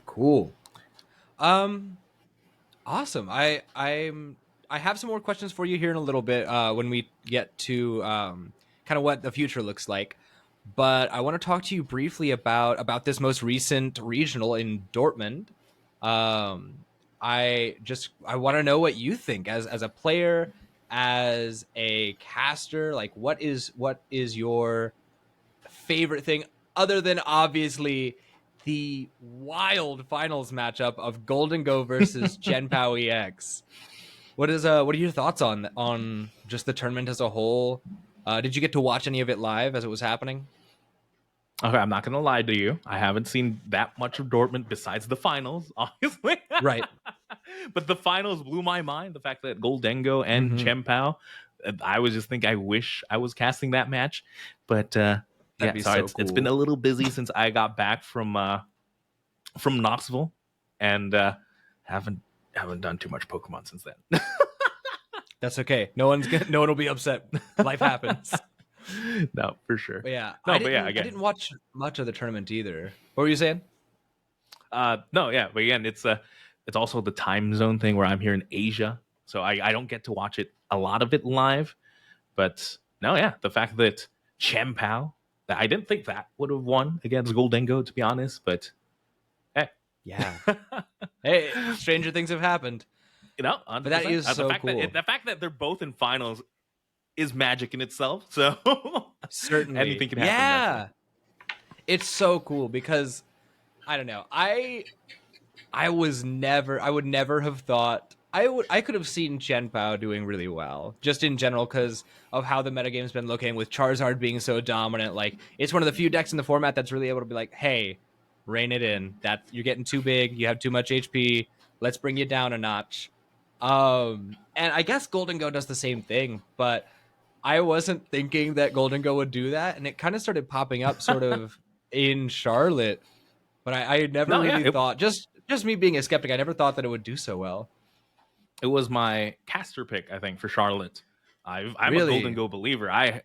[SPEAKER 1] Cool. Awesome. I have some more questions for you here in a little bit when we get to kind of what the future looks like. but I want to talk to you briefly about this most recent regional in Dortmund. Um, I want to know what you think as a player, as a caster. Like, what is your favorite thing other than obviously the wild finals matchup of Golden Go versus Chen Pao EX? What are your thoughts on just the tournament as a whole? Did you get to watch any of it live as it was happening?
[SPEAKER 2] Okay, I'm not gonna lie to you. I haven't seen that much of Dortmund besides the finals, obviously.
[SPEAKER 1] Right.
[SPEAKER 2] But the finals blew my mind. The fact that Goldengo and
[SPEAKER 1] Mm-hmm.
[SPEAKER 2] Chempao, I was just think I wish I was casting that match. But
[SPEAKER 1] That'd
[SPEAKER 2] yeah,
[SPEAKER 1] be
[SPEAKER 2] sorry,
[SPEAKER 1] so
[SPEAKER 2] it's been a
[SPEAKER 1] cool.
[SPEAKER 2] little busy since I got back from Knoxville, and haven't haven't done too much Pokemon since then.
[SPEAKER 1] That's okay. No one will be upset. Life happens.
[SPEAKER 2] No, for sure.
[SPEAKER 1] But yeah,
[SPEAKER 2] No, but yeah,
[SPEAKER 1] I
[SPEAKER 2] again,
[SPEAKER 1] didn't watch much of the tournament either. What were you saying?
[SPEAKER 2] no, yeah, but again, it's also the time zone thing where I'm here in Asia, so I don't get to watch it a lot of it live. But no, yeah, the fact that Chempao, I didn't think that would have won against Goldengo, to be honest. But hey,
[SPEAKER 1] Yeah. Hey, stranger things have happened.
[SPEAKER 2] you know,
[SPEAKER 1] But
[SPEAKER 2] hundred
[SPEAKER 1] that
[SPEAKER 2] percent.
[SPEAKER 1] is so cool.
[SPEAKER 2] The fact that they're both in finals is magic in itself. So
[SPEAKER 1] Certainly.
[SPEAKER 2] anything can happen in that thing.
[SPEAKER 1] Yeah. It's so cool because I don't know. I would never have thought I could have seen Chen Pao doing really well, just in general, because of how the metagame's been looking with Charizard being so dominant. Like, it's one of the few decks in the format that's really able to be like, hey, rein it in. That you're getting too big, you have too much HP, let's bring you down a notch. And I guess Golden Go does the same thing, but I wasn't thinking that Golden Go would do that, and it kind of started popping up sort of in Charlotte, but I had never
[SPEAKER 2] No, yeah,
[SPEAKER 1] really thought, just me being a skeptic, I never thought that it would do so well.
[SPEAKER 2] it was my caster pick, I think, for Charlotte. I'm a Golden
[SPEAKER 1] Really
[SPEAKER 2] Go believer. I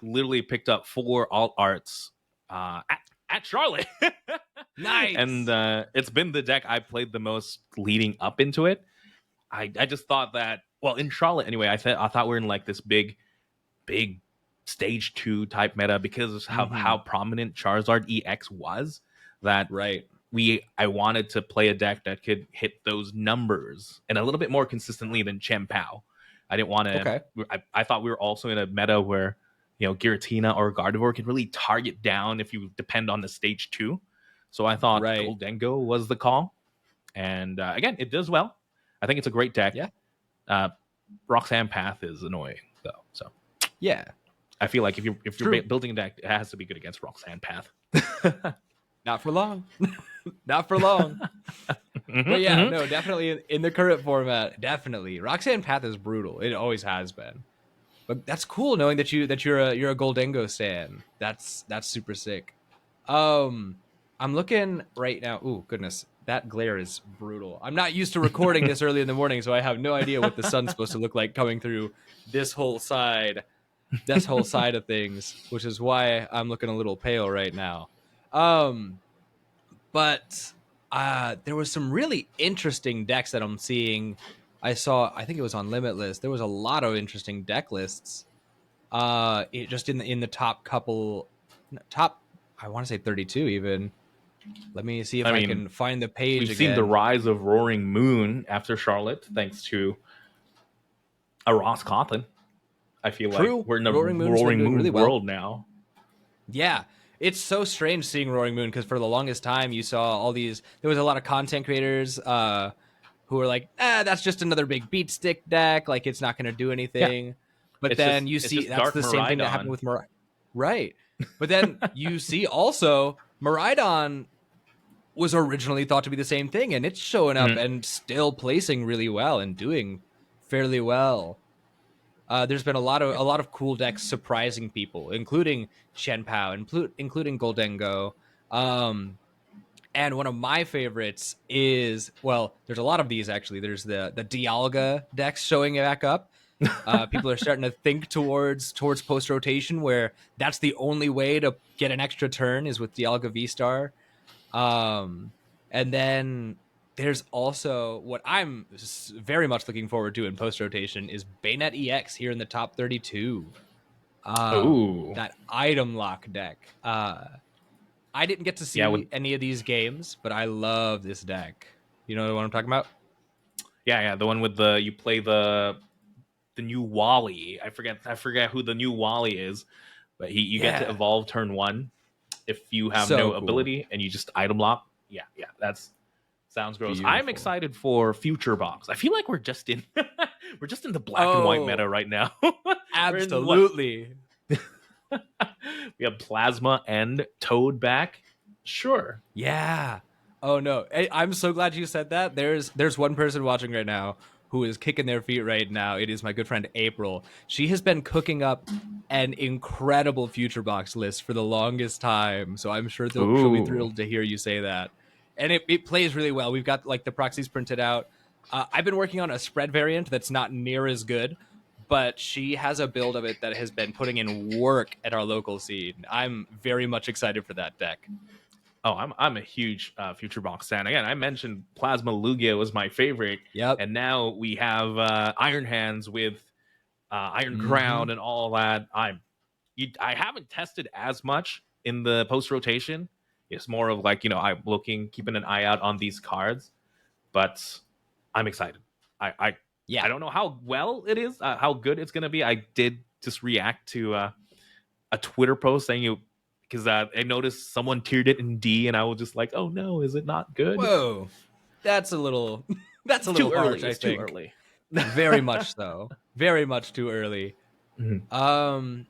[SPEAKER 2] literally picked up 4 alt arts at Charlotte, and
[SPEAKER 1] nice.
[SPEAKER 2] it's been the deck I played the most leading up into it. I just thought that, well, in Charlotte anyway, I thought we were in like this big stage 2 type meta because of how prominent Charizard EX was, that
[SPEAKER 1] Right.
[SPEAKER 2] I wanted to play a deck that could hit those numbers and a little bit more consistently than Chempao. I didn't want to.
[SPEAKER 1] Okay.
[SPEAKER 2] I thought we were also in a meta where Giratina or Gardevoir could really target down if you depend on the stage 2. So I thought
[SPEAKER 1] Right.
[SPEAKER 2] Goldengo was the call, and again, it does well. I think it's a great deck.
[SPEAKER 1] Yeah.
[SPEAKER 2] Roxanne Path is annoying though, so
[SPEAKER 1] Yeah.
[SPEAKER 2] I feel like if you're
[SPEAKER 1] True.
[SPEAKER 2] building a deck, it has to be good against Roxanne Path.
[SPEAKER 1] Not for long. Not for long. But yeah, no, definitely in the current format, definitely. Roxanne Path is brutal. It always has been. But that's cool knowing that you're a Goldengo stan. That's super sick. Um I'm looking right now. Ooh, goodness. That glare is brutal. I'm not used to recording this early in the morning, so I have no idea what the sun's supposed to look like coming through this whole side, this whole side of things, which is why I'm looking a little pale right now. Um but there was some really interesting decks that I'm seeing. I think it was on Limitless. There was a lot of interesting deck lists. Just in the top couple, top, I want to say 32 even. Let me see if
[SPEAKER 2] I
[SPEAKER 1] I
[SPEAKER 2] mean,
[SPEAKER 1] can find the page
[SPEAKER 2] we've seen the
[SPEAKER 1] again.
[SPEAKER 2] rise of Roaring Moon after Charlotte, thanks to a Ross Cawthon. I feel like
[SPEAKER 1] True,
[SPEAKER 2] we're in a
[SPEAKER 1] Roaring Moon's been
[SPEAKER 2] Roaring
[SPEAKER 1] doing really
[SPEAKER 2] Moon
[SPEAKER 1] well.
[SPEAKER 2] world now.
[SPEAKER 1] Yeah, it's so strange seeing Roaring Moon because for the longest time you saw all these. There was a lot of content creators who were like, that's just another big beat stick deck. Like it's not going to do
[SPEAKER 2] Yeah,
[SPEAKER 1] anything. But then you
[SPEAKER 2] it's
[SPEAKER 1] see
[SPEAKER 2] just
[SPEAKER 1] that's
[SPEAKER 2] Dark
[SPEAKER 1] the same thing that happened
[SPEAKER 2] Maridon.
[SPEAKER 1] with Right. But then you see also Maridon was originally thought to be the same thing, and it's showing up
[SPEAKER 2] Mhm.
[SPEAKER 1] and still placing really well and doing fairly well. There's been a lot of cool decks surprising people, including Shen Pao, including Goldengo. Um, and one of my favorites is, well, there's a lot of these actually. There's the Dialga decks showing back up. People are starting to think towards post rotation, where that's the only way to get an extra turn is with Dialga V Star. And then there's also what I'm very much looking forward to in post rotation is Bayonet EX here in the top 32.
[SPEAKER 2] Ooh.
[SPEAKER 1] That item lock deck. I didn't get to see
[SPEAKER 2] Yeah,
[SPEAKER 1] any of these games, but I love this deck. You know what I'm talking about?
[SPEAKER 2] yeah, the one with you play the new Wally. I forget who the new Wally is, but you get to
[SPEAKER 1] Yeah.
[SPEAKER 2] evolve turn 1 if you have
[SPEAKER 1] So
[SPEAKER 2] no
[SPEAKER 1] cool.
[SPEAKER 2] ability and you just item lock. Yeah, that's sounds gross. I'm
[SPEAKER 1] Beautiful.
[SPEAKER 2] excited for Future Box. I feel like we're just in we're just in the black and white
[SPEAKER 1] Oh,
[SPEAKER 2] meta right now. We're in what?
[SPEAKER 1] absolutely.
[SPEAKER 2] We have Plasma and Toad back. Sure.
[SPEAKER 1] Yeah. Oh no. I'm so glad you said that. There's one person watching right now who is kicking their feet right now. It is my good friend April. She has been cooking up an incredible Future Box list for the longest time. So I'm sure she'll be
[SPEAKER 2] Ooh.
[SPEAKER 1] thrilled to hear you say that. And it plays really well. We've got like the proxies printed out. I've been working on a spread variant that's not near as good, but she has a build of it that has been putting in work at our local scene. I'm very much excited for that deck.
[SPEAKER 2] Oh, I'm a huge Future Box fan. Again, I mentioned Plasma Lugia was my favorite,
[SPEAKER 1] Yep.
[SPEAKER 2] and now we have Iron Hands with Iron
[SPEAKER 1] Mm-hmm.
[SPEAKER 2] Ground and all that. I haven't tested as much in the post rotation. It's more of like I'm keeping an eye out on these cards, but I'm excited. I
[SPEAKER 1] Yeah.
[SPEAKER 2] don't know how well it is, how good it's gonna be. I did just react to a Twitter post saying because I noticed someone tiered it in D, and I was just like, "Oh no, is it not good?"
[SPEAKER 1] Whoa. That's a little that's
[SPEAKER 2] It's
[SPEAKER 1] a
[SPEAKER 2] too
[SPEAKER 1] little harsh,
[SPEAKER 2] early.
[SPEAKER 1] I
[SPEAKER 2] It's too
[SPEAKER 1] think.
[SPEAKER 2] early.
[SPEAKER 1] Very much so. Very much too early.
[SPEAKER 2] Mhm.
[SPEAKER 1] Um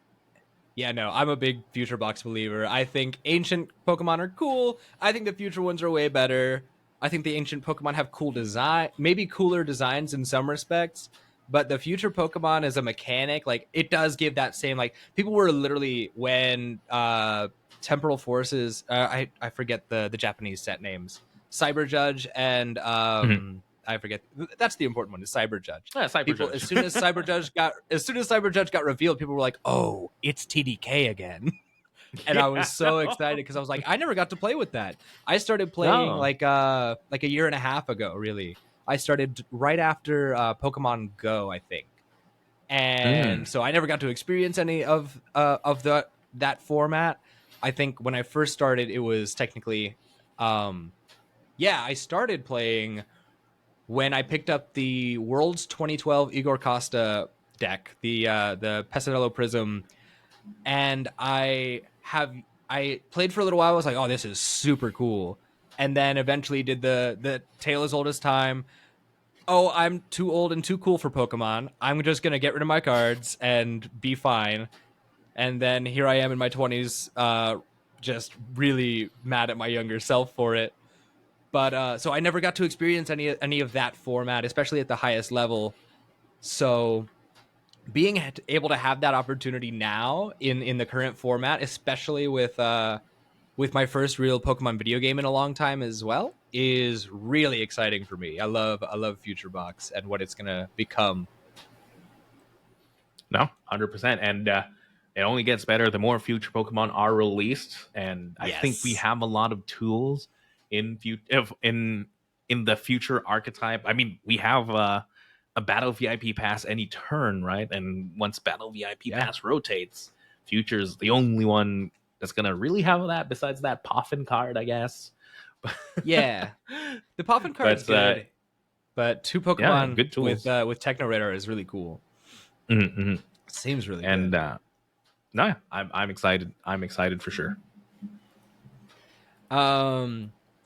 [SPEAKER 1] yeah, no, I'm a big Future Box believer. I think ancient Pokemon are cool. I think the future ones are way better. I think the ancient Pokemon have cool design, maybe cooler designs in some respects, but the future Pokemon as a mechanic, like it does give that same like people were literally when Temporal Forces, I forget the Japanese set names. Cyber Judge and
[SPEAKER 2] Mhm.
[SPEAKER 1] I forget that's the important one, is Cyber Judge.
[SPEAKER 2] Yeah, Cyber
[SPEAKER 1] People
[SPEAKER 2] Judge.
[SPEAKER 1] as soon as Cyber Judge got revealed, people were like, "Oh, it's TDK again." And I was
[SPEAKER 2] Yeah.
[SPEAKER 1] so excited because I was like, I never got to play with that. I started playing
[SPEAKER 2] No.
[SPEAKER 1] like a year and a half ago, really. I started right after Pokemon Go, I think. And
[SPEAKER 2] Mm.
[SPEAKER 1] so I never got to experience any of that format. I think when I first started, it was technically yeah, I started playing when I picked up the World's 2012 Igor Costa deck, the Pesadillo Prism, and I played for a little while. I was like, oh, this is super cool, and then eventually did the Tale as Old as Time. Oh, I'm too old and too cool for Pokemon. I'm just gonna get rid of my cards and be fine. And then here I am in my 20s, just really mad at my younger self for it. But so I never got to experience any of that format, especially at the highest level. So being able to have that opportunity now in the current format, especially with my first real Pokemon video game in a long time as well, is really exciting for me. I love Future Box and what it's gonna become.
[SPEAKER 2] No, 100%. And it only gets better the more future Pokemon are released. And I think we
[SPEAKER 1] Yes.
[SPEAKER 2] have a lot of tools in the future archetype. I mean, we have a Battle VIP Pass any turn, right? And once Battle VIP
[SPEAKER 1] Yeah.
[SPEAKER 2] Pass rotates, Future's the only one that's gonna really have that. Besides that Poffin card, I guess.
[SPEAKER 1] Yeah. The Poffin card's
[SPEAKER 2] But
[SPEAKER 1] good, but two
[SPEAKER 2] yeah,
[SPEAKER 1] Pokemon
[SPEAKER 2] good tools.
[SPEAKER 1] with Techno Radar is really cool.
[SPEAKER 2] Mhm, mhm.
[SPEAKER 1] Seems really
[SPEAKER 2] And
[SPEAKER 1] good.
[SPEAKER 2] no, I'm excited. I'm excited for sure.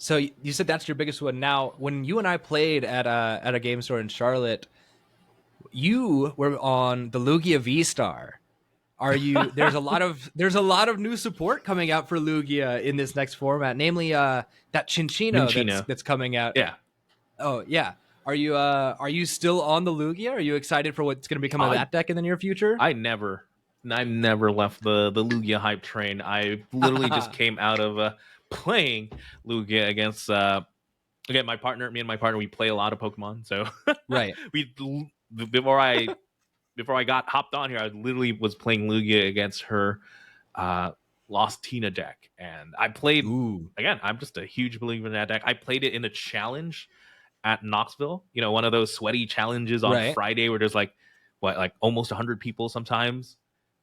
[SPEAKER 1] So you said that's your biggest one. Now, when you and I played at a game store in Charlotte, you were on the Lugia V Star. Are you? There's a lot of new support coming out for Lugia in this next format, namely that Chinchino
[SPEAKER 2] Minchino.
[SPEAKER 1] that's coming out.
[SPEAKER 2] Yeah.
[SPEAKER 1] Oh yeah. Are you still on the Lugia? Are you excited for what's going to become of
[SPEAKER 2] I
[SPEAKER 1] that deck in the near future?
[SPEAKER 2] I never left the Lugia hype train. I literally just came out of playing Lugia against again me and my partner we play a lot of Pokemon. So
[SPEAKER 1] Right.
[SPEAKER 2] we before I got hopped on here, I literally was playing Lugia against her uh Lost Tina deck. And I played
[SPEAKER 1] Ooh.
[SPEAKER 2] again, I'm just a huge believer in that deck. I played it in a challenge at Knoxville, one of those sweaty challenges on
[SPEAKER 1] Right.
[SPEAKER 2] Friday where there's like almost 100 people sometimes.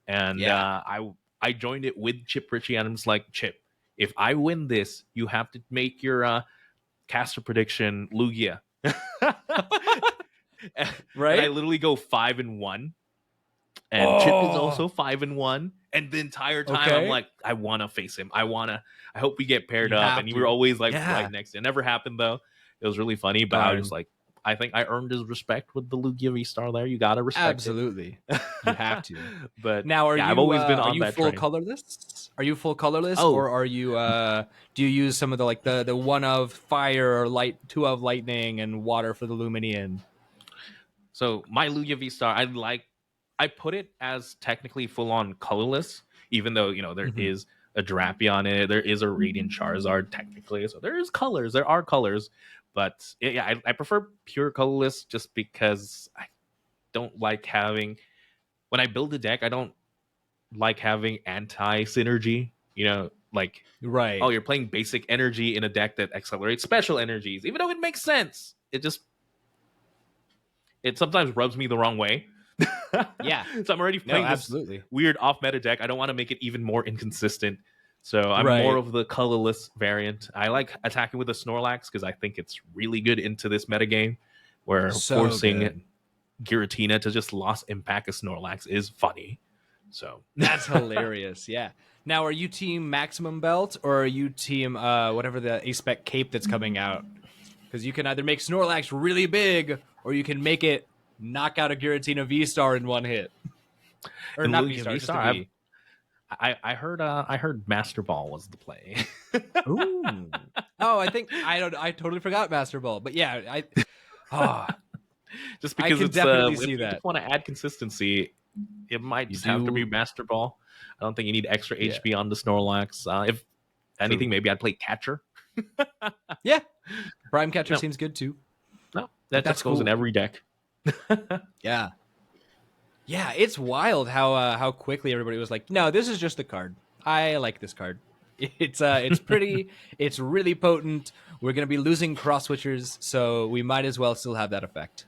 [SPEAKER 2] and I joined it with Chip Ritchie, and I'm just like, Chip, if I win this, you have to make your caster prediction Lugia.
[SPEAKER 1] Right?
[SPEAKER 2] And I literally go 5-1, and Chip is also 5-1. And the entire time I'm like, I want to face him. I hope we get paired
[SPEAKER 1] You
[SPEAKER 2] up.
[SPEAKER 1] have
[SPEAKER 2] And you
[SPEAKER 1] to.
[SPEAKER 2] were always like
[SPEAKER 1] Yeah.
[SPEAKER 2] right next to it. It never happened though. It was really funny, but I was like, I think I earned his respect with the Lugia V-Star there. You gotta respect
[SPEAKER 1] absolutely.
[SPEAKER 2] it.
[SPEAKER 1] You have to.
[SPEAKER 2] But
[SPEAKER 1] Now,
[SPEAKER 2] I've always been on
[SPEAKER 1] are you
[SPEAKER 2] that
[SPEAKER 1] full
[SPEAKER 2] train.
[SPEAKER 1] colorless? Are you full colorless,
[SPEAKER 2] Oh.
[SPEAKER 1] or are you do you use some of the one of fire or light, two of lightning, and water for the Luminian?
[SPEAKER 2] So my Lugia V-Star, I put it as technically full on colorless, even though there is a Drapion in it, there is a Radiant Charizard technically, so there are colors, but I prefer pure colorless just because I don't like having, when I build a deck, I don't like having anti synergy. Like,
[SPEAKER 1] Right.
[SPEAKER 2] oh, you're playing basic energy in a deck that accelerates special energies, even though it makes sense. It sometimes rubs me the wrong way.
[SPEAKER 1] Yeah.
[SPEAKER 2] So I'm already playing this weird off meta deck. I don't want to make it even more inconsistent. So I'm more of the colorless variant. I like attacking with the Snorlax because I think it's really good into this meta game, where forcing Giratina to just lost impact a Snorlax is funny. So
[SPEAKER 1] that's hilarious. Yeah. Now, are you team Maximum Belt, or are you team whatever the A-Spec cape that's coming out? Because you can either make Snorlax really big, or you can make it knock out a Giratina V-Star in one hit. Or
[SPEAKER 2] in
[SPEAKER 1] not V-Star, just a V.
[SPEAKER 2] I heard Master Ball was the play.
[SPEAKER 1] Ooh. Oh, I totally forgot Master Ball. But yeah,
[SPEAKER 2] just because
[SPEAKER 1] I can definitely see that.
[SPEAKER 2] If you want to add consistency, it might just have to be Master Ball. I don't think you need extra HP on the Snorlax. If anything, maybe I'd play Catcher.
[SPEAKER 1] Yeah. Prime Catcher seems good too.
[SPEAKER 2] No, that just goes in every deck.
[SPEAKER 1] Yeah. Yeah, it's wild how quickly everybody was like, no, this is just the card. I like this card. It's pretty, it's really potent. We're gonna be losing cross switchers, so we might as well still have that effect.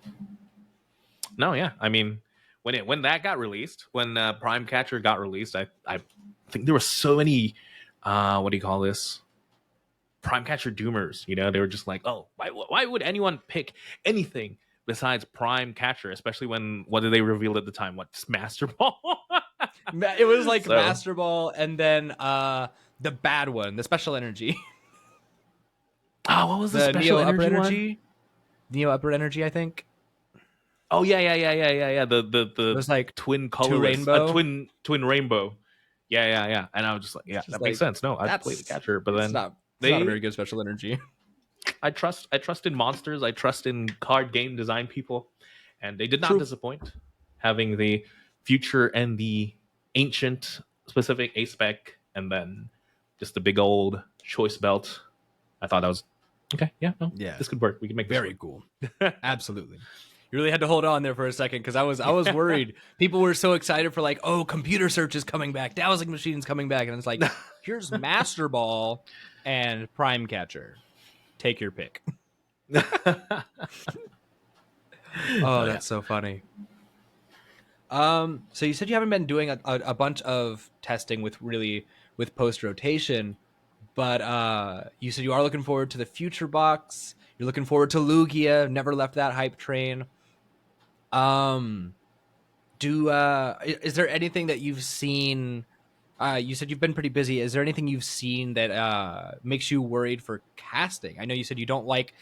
[SPEAKER 2] No, yeah. I mean, when that got released, when Prime Catcher got released, I think there were so many what do you call this? Prime Catcher doomers. They were just like, oh, why would anyone pick anything besides Prime Catcher, especially what did they reveal at the time? What, Master Ball?
[SPEAKER 1] It was like Master Ball, and then the bad one, the special energy.
[SPEAKER 2] Oh, what was the special
[SPEAKER 1] Neo
[SPEAKER 2] energy
[SPEAKER 1] Upper
[SPEAKER 2] one?
[SPEAKER 1] Energy? Neo Upper Energy, I think.
[SPEAKER 2] Oh yeah. The
[SPEAKER 1] it was like
[SPEAKER 2] twin colorless, twin rainbow. Yeah. And I was just like, yeah, that makes sense. No, I play the Catcher, but then
[SPEAKER 1] it's not a very good special energy.
[SPEAKER 2] I trust in monsters. I trust in card game design people, and they did not disappoint. Having the future and the ancient specific A-Spec, and then just the big old choice belt. I thought that was okay. Yeah, no, this could work. We can make this
[SPEAKER 1] very cool. Absolutely. You really had to hold on there for a second, because I was worried. People were so excited for like, oh, computer search is coming back, dowsing machine's coming back, and it's like, here's Master Ball and Prime Catcher. Take your pick. Oh, that's so funny. So you said you haven't been doing a bunch of testing with post rotation, but you said you are looking forward to the future box. You're looking forward to Lugia. Never left that hype train. Is there anything that you've seen? You said you've been pretty busy. Is there anything you've seen that makes you worried for casting? I know you said you don't like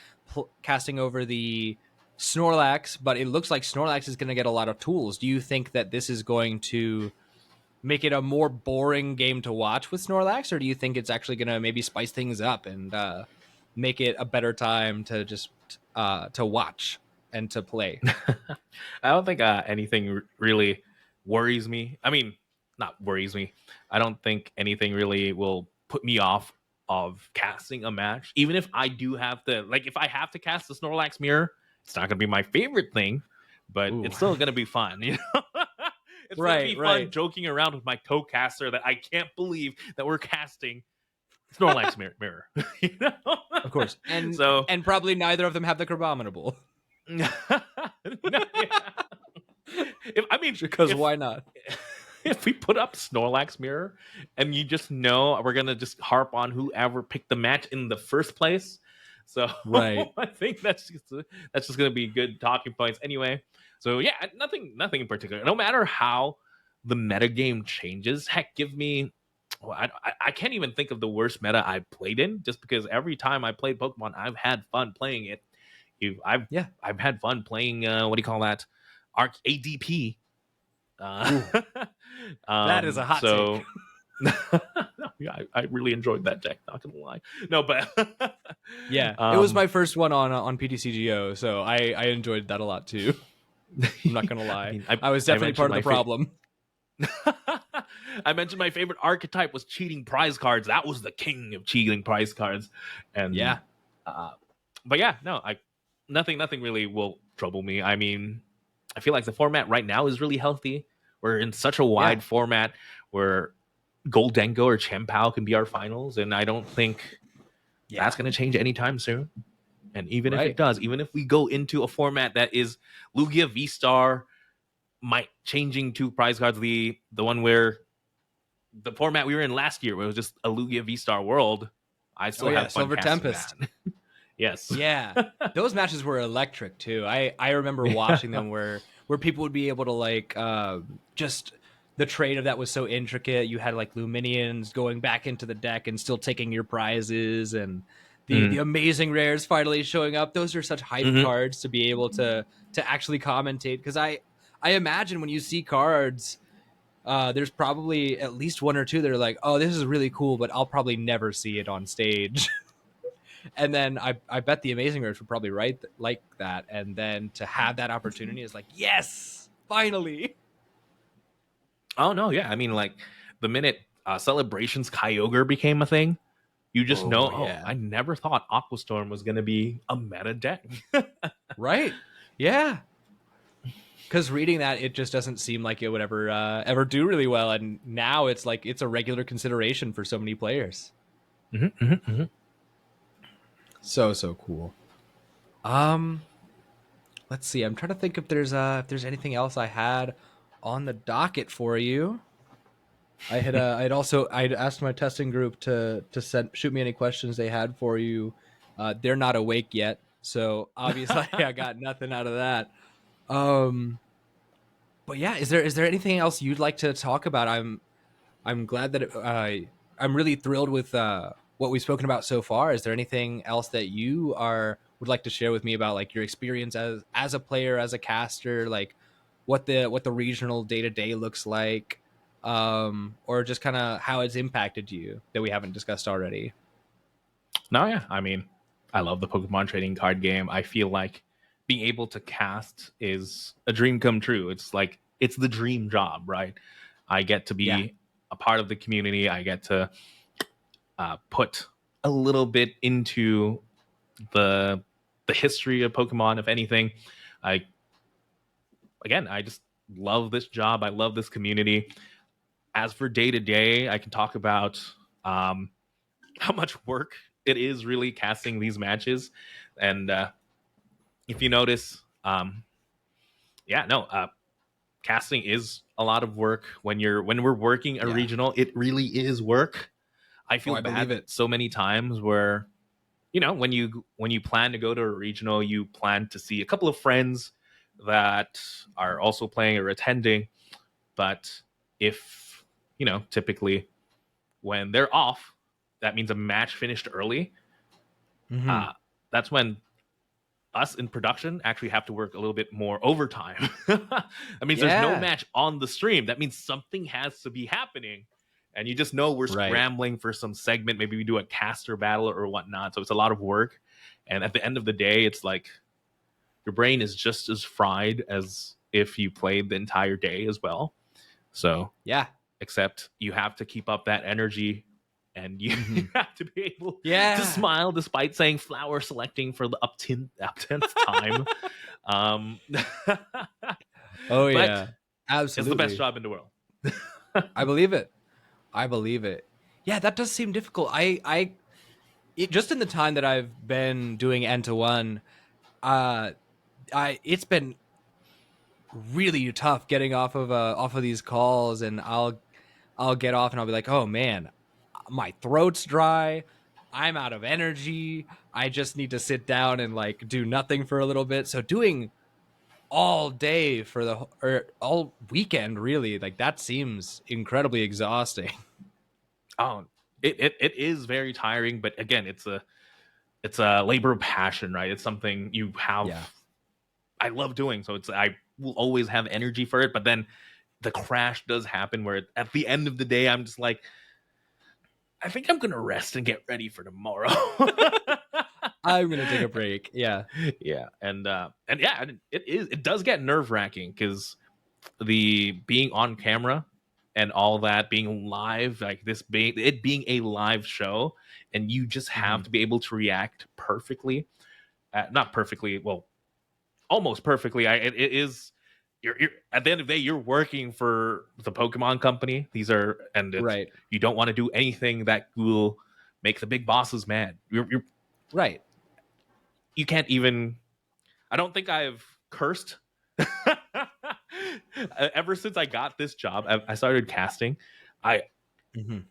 [SPEAKER 1] casting over the Snorlax, but it looks like Snorlax is going to get a lot of tools. Do you think that this is going to make it a more boring game to watch with Snorlax, or do you think it's actually going to maybe spice things up and make it a better time to just to watch and to play?
[SPEAKER 2] I don't think anything really worries me. I mean, not worries me. I don't think anything really will put me off of casting a match. Even if I do have to, like, if I have to cast the Snorlax mirror, it's not going to be my favorite thing, but it's still going to be fun. It's going to be fun joking around with my co-caster that I can't believe that we're casting Snorlax mirror.
[SPEAKER 1] Of course. And probably neither of them have the Crabominable.
[SPEAKER 2] Because
[SPEAKER 1] why not?
[SPEAKER 2] if we put up Snorlax mirror and you just know we're gonna just harp on whoever picked the match in the first place. So
[SPEAKER 1] Right.
[SPEAKER 2] I think that's just gonna be good talking points anyway. So yeah, nothing in particular. No matter how the meta game changes, heck, give me. Well, I can't even think of the worst meta I've played in, just because every time I played Pokemon, I've had fun playing it. I've had fun playing what do you call that? Arc ADP.
[SPEAKER 1] That is a hot
[SPEAKER 2] so yeah, I really enjoyed that deck, not gonna lie. No, but
[SPEAKER 1] Yeah, it was my first one on PTCGO, so I enjoyed that a lot too. I'm not gonna lie. I was definitely part of the problem.
[SPEAKER 2] I mentioned my favorite archetype was cheating prize cards. That was the king of cheating prize cards. And
[SPEAKER 1] yeah,
[SPEAKER 2] but yeah, no, nothing really will trouble me. I mean, I feel like the format right now is really healthy. We're in such a wide format where Goldengo or Chien-Pao can be our finals, and I don't think that's going to change anytime soon. And even if it does, even if we go into a format that is Lugia V-Star, might changing to prize cards, the one where the format we were in last year, where it was just a Lugia V-Star world, I still have fun
[SPEAKER 1] Silver Tempest.
[SPEAKER 2] Yes.
[SPEAKER 1] Yeah, those matches were electric too. I remember watching them where people would be able to like just the trade of that was so intricate. You had like Luminions going back into the deck and still taking your prizes, and the amazing rares finally showing up. Those are such hype cards to be able to actually commentate, because I imagine when you see cards, there's probably at least one or two that are like, oh, this is really cool, but I'll probably never see it on stage. And then I bet the Amazing Rares would probably write like that. And then to have that opportunity is like, yes, finally.
[SPEAKER 2] Oh, no, yeah. I mean, like, the minute Celebrations Kyogre became a thing, you just I never thought Aquastorm was going to be a meta deck.
[SPEAKER 1] Right. Yeah. Because reading that, it just doesn't seem like it would ever do really well. And now it's like it's a regular consideration for so many players. So cool. Let's see. I'm trying to think if there's anything else I had on the docket for you. I'd asked my testing group to shoot me any questions they had for you. They're not awake yet, so obviously I got nothing out of that. But yeah, is there anything else you'd like to talk about? I'm glad that I'm really thrilled with what we've spoken about so far. Is there anything else that you would like to share with me about, like, your experience as a player, as a caster, like what the regional day-to-day looks like, or just kind of how it's impacted you that we haven't discussed already?
[SPEAKER 2] No, yeah. I mean, I love the Pokemon trading card game. I feel like being able to cast is a dream come true. It's like, it's the dream job, right? I get to be a part of the community. I get to put a little bit into the history of Pokemon. If anything, I just love this job. I love this community. As for day to day, I can talk about how much work it is really casting these matches. And if you notice, casting is a lot of work. When we're working a regional, it really is work. I feel bad so many times where, when you plan to go to a regional, you plan to see a couple of friends that are also playing or attending. But if, typically when they're off, that means a match finished early. That's when us in production actually have to work a little bit more overtime. That means there's no match on the stream. That means something has to be happening. And you just know we're scrambling for some segment. Maybe we do a caster battle or whatnot. So it's a lot of work. And at the end of the day, it's like your brain is just as fried as if you played the entire day as well. So except you have to keep up that energy, and you have to be able to smile despite saying flower selecting for the up 10th time.
[SPEAKER 1] Oh yeah, absolutely.
[SPEAKER 2] It's the best job in the world.
[SPEAKER 1] I believe it. Yeah, that does seem difficult. Just in the time that I've been doing N21, it's been really tough getting off of these calls, and I'll get off and I'll be like, oh man, my throat's dry, I'm out of energy, I just need to sit down and like do nothing for a little bit. So doing all day for or all weekend, really, like that seems incredibly exhausting.
[SPEAKER 2] Oh, it is very tiring, but again, it's a labor of passion, right? It's something you have.
[SPEAKER 1] Yeah.
[SPEAKER 2] I love doing, so I will always have energy for it. But then the crash does happen, where at the end of the day, I'm just like, I think I'm gonna rest and get ready for tomorrow.
[SPEAKER 1] I'm gonna take a break. Yeah.
[SPEAKER 2] Yeah, and yeah, it does get nerve wracking because the being on camera and all that, being live, like being a live show, and you just have to be able to react perfectly, not perfectly, well, almost perfectly. It is. You're at the end of the day, you're working for the Pokemon company. These are, and
[SPEAKER 1] Right.
[SPEAKER 2] you don't want to do anything that will make the big bosses mad. You're
[SPEAKER 1] Right.
[SPEAKER 2] you can't even. I don't think I've cursed ever since I got this job. I started casting. I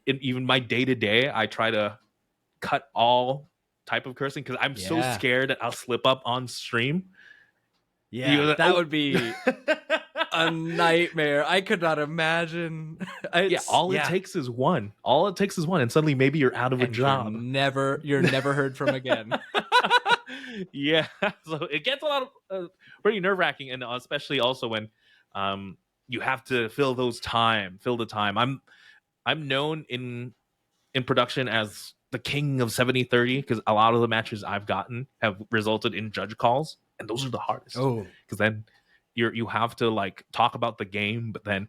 [SPEAKER 2] even my day to day, I try to cut all type of cursing because I'm so scared that I'll slip up on stream.
[SPEAKER 1] Yeah, that would be a nightmare. I could not imagine.
[SPEAKER 2] It takes is one. All it takes is one, and suddenly maybe you're out of a job.
[SPEAKER 1] You're never heard from again.
[SPEAKER 2] Yeah, so it gets a lot of pretty nerve wracking, and especially also when you have to fill the time. I'm known in production as the king of 70-30 because a lot of the matches I've gotten have resulted in judge calls, and those are the hardest.
[SPEAKER 1] Oh,
[SPEAKER 2] because then you have to like talk about the game, but then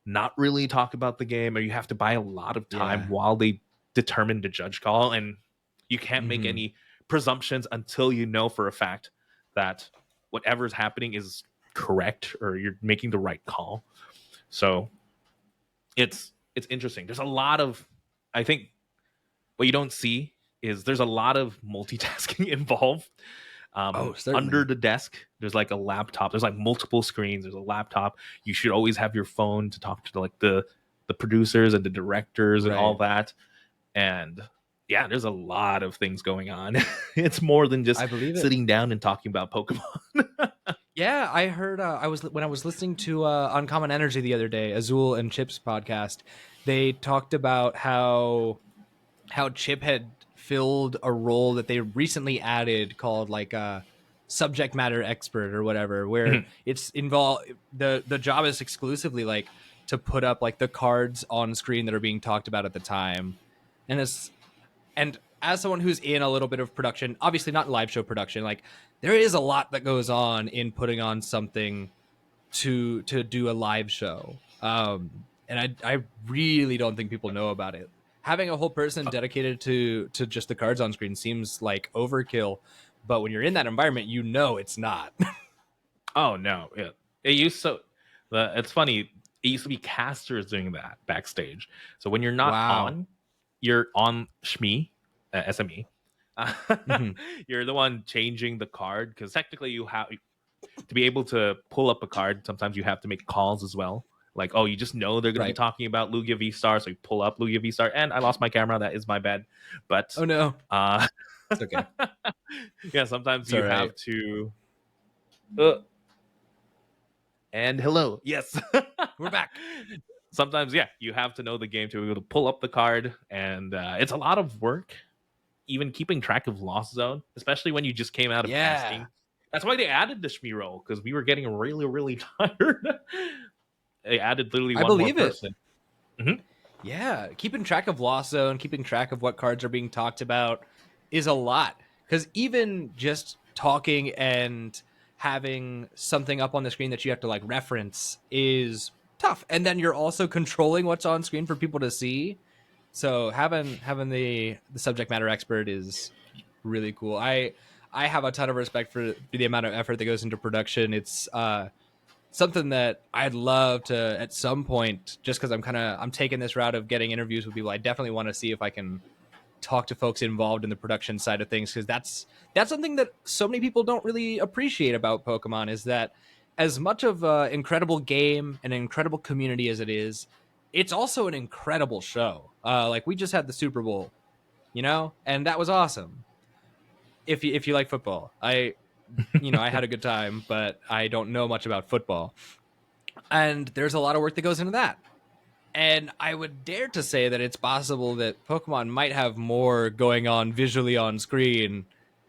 [SPEAKER 2] not really talk about the game, or you have to buy a lot of time while they determine the judge call, and you can't make any presumptions until you know for a fact that whatever's happening is correct or you're making the right call. So it's interesting. There's a lot of, I think what you don't see is there's a lot of multitasking involved. Under the desk, there's like a laptop. There's like multiple screens. There's a laptop. You should always have your phone to talk to like the producers and the directors and all that. And yeah, there's a lot of things going on. It's more than just sitting down and talking about Pokemon.
[SPEAKER 1] Yeah, I heard. When I was listening to Uncommon Energy the other day, Azul and Chip's podcast, they talked about how Chip had filled a role that they recently added called like a subject matter expert or whatever, where it's involved. The job is exclusively like to put up like the cards on screen that are being talked about at the time, and as someone who's in a little bit of production, obviously not live show production, like there is a lot that goes on in putting on something to do a live show. And I really don't think people know about it. Having a whole person dedicated to just the cards on screen seems like overkill, but when you're in that environment, you know it's not.
[SPEAKER 2] Oh no, yeah. It's funny. It used to be casters doing that backstage. So when you're not on, you're on SME. You're the one changing the card because technically you have to be able to pull up a card. Sometimes you have to make calls as well. Like, oh, you just know they're going to be talking about Lugia V-Star, so you pull up Lugia V-Star. And I lost my camera. That is my bad. But
[SPEAKER 1] oh no, it's okay.
[SPEAKER 2] Yeah, sometimes you have to. And hello, yes,
[SPEAKER 1] we're back.
[SPEAKER 2] Sometimes, yeah, you have to know the game to be able to pull up the card, and it's a lot of work. Even keeping track of Lost Zone, especially when you just came out of casting. That's why they added the Shmi roll, because we were getting really, really tired. They added literally one more person.
[SPEAKER 1] Yeah, keeping track of Lost Zone, keeping track of what cards are being talked about is a lot. Because even just talking and having something up on the screen that you have to like reference is tough. And then you're also controlling what's on screen for people to see. So having the subject matter expert is really cool. I have a ton of respect for the amount of effort that goes into production. It's something that I'd love to at some point, just because I'm taking this route of getting interviews with people. I definitely want to see if I can talk to folks involved in the production side of things, because that's something that so many people don't really appreciate about Pokemon, is that as much of an incredible game and an incredible community as it is, it's also an incredible show. Like we just had the Super Bowl, and that was awesome. If you like football, I had a good time, but I don't know much about football, and there's a lot of work that goes into that. And I would dare to say that it's possible that Pokemon might have more going on visually on screen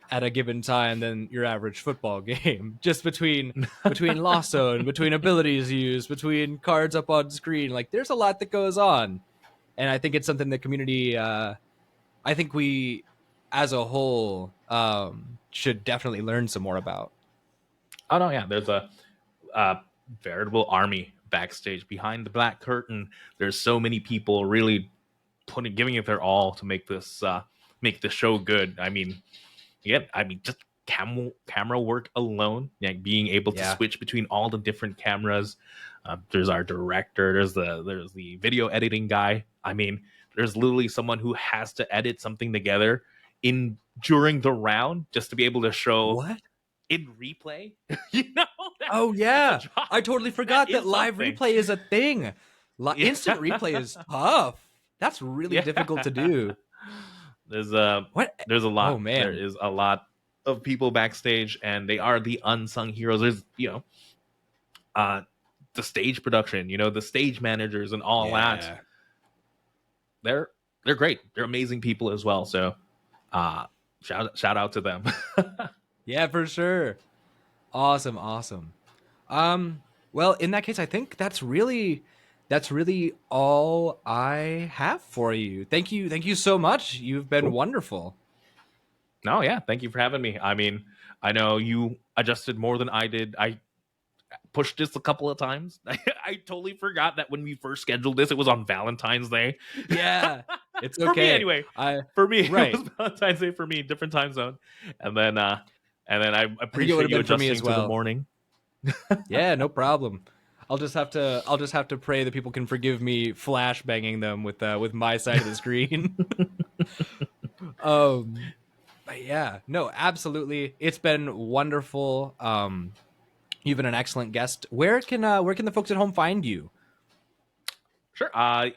[SPEAKER 1] at a given time than your average football game. Just between lost zone, between abilities used, between cards up on screen. Like there's a lot that goes on. And I think it's something the community I think we as a whole should definitely learn some more about.
[SPEAKER 2] Oh no, yeah, there's a veritable army backstage behind the black curtain. There's so many people really giving it their all to make the show good. I mean, just camera work alone, like being able to switch between all the different cameras. There's our director. There's the video editing guy. I mean, there's literally someone who has to edit something together during the round just to be able to show
[SPEAKER 1] What?
[SPEAKER 2] in replay. you know?
[SPEAKER 1] Oh yeah, I totally forgot that live replay is a thing. Instant replay is tough. That's really difficult to do.
[SPEAKER 2] There's a lot.
[SPEAKER 1] Oh man,
[SPEAKER 2] there is a lot of people backstage, and they are the unsung heroes. There's the stage production, the stage managers and all that. They're great. They're amazing people as well. So shout out to them.
[SPEAKER 1] Yeah, for sure. Awesome. Well, in that case, I think that's really all I have for you. Thank you so much. You've been wonderful.
[SPEAKER 2] No, yeah, thank you for having me. I mean, I know you adjusted more than I did. I pushed this a couple of times. I totally forgot that when we first scheduled this, it was on Valentine's Day.
[SPEAKER 1] Yeah, it's okay.
[SPEAKER 2] For me, anyway. For me,
[SPEAKER 1] right.
[SPEAKER 2] It was Valentine's Day for me, different time zone. And then I appreciate you adjusting to the morning.
[SPEAKER 1] Yeah, no problem. I'll just have to pray that people can forgive me flashbanging them with my side of the screen. But yeah, no, absolutely. It's been wonderful. You've been an excellent guest. Where can the folks at home find you?
[SPEAKER 2] Sure.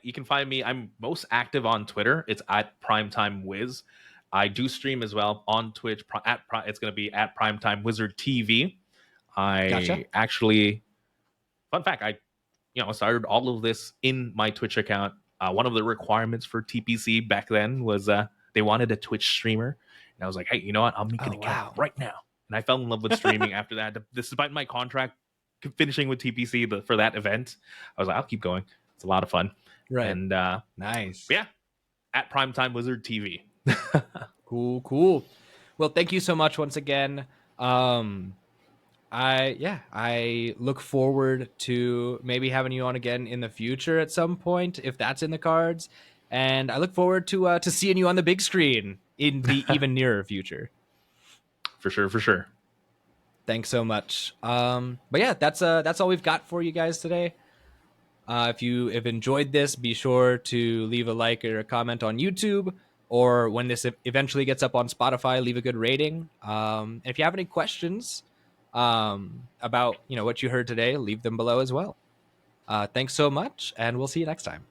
[SPEAKER 2] You can find me. I'm most active on Twitter. It's at PrimetimeWiz. I do stream as well on Twitch. It's going to be at Primetime Wizard TV.
[SPEAKER 1] Gotcha.
[SPEAKER 2] Actually, fun fact, I started all of this in my Twitch account. One of the requirements for TPC back then was they wanted a Twitch streamer. And I was like, hey, you know what? I'll make an account right now. And I fell in love with streaming after that. Despite my contract finishing with TPC for that event, I was like, I'll keep going. It's a lot of fun.
[SPEAKER 1] Right.
[SPEAKER 2] And
[SPEAKER 1] nice.
[SPEAKER 2] Yeah. At Primetime Wizard TV.
[SPEAKER 1] Cool. Well, thank you so much once again. I look forward to maybe having you on again in the future at some point, if that's in the cards. And I look forward to seeing you on the big screen in the even nearer future.
[SPEAKER 2] For sure.
[SPEAKER 1] Thanks so much. But yeah, that's all we've got for you guys today. If you have enjoyed this, be sure to leave a like or a comment on YouTube, or when this eventually gets up on Spotify, leave a good rating. And if you have any questions about what you heard today, leave them below as well. Thanks so much, and we'll see you next time.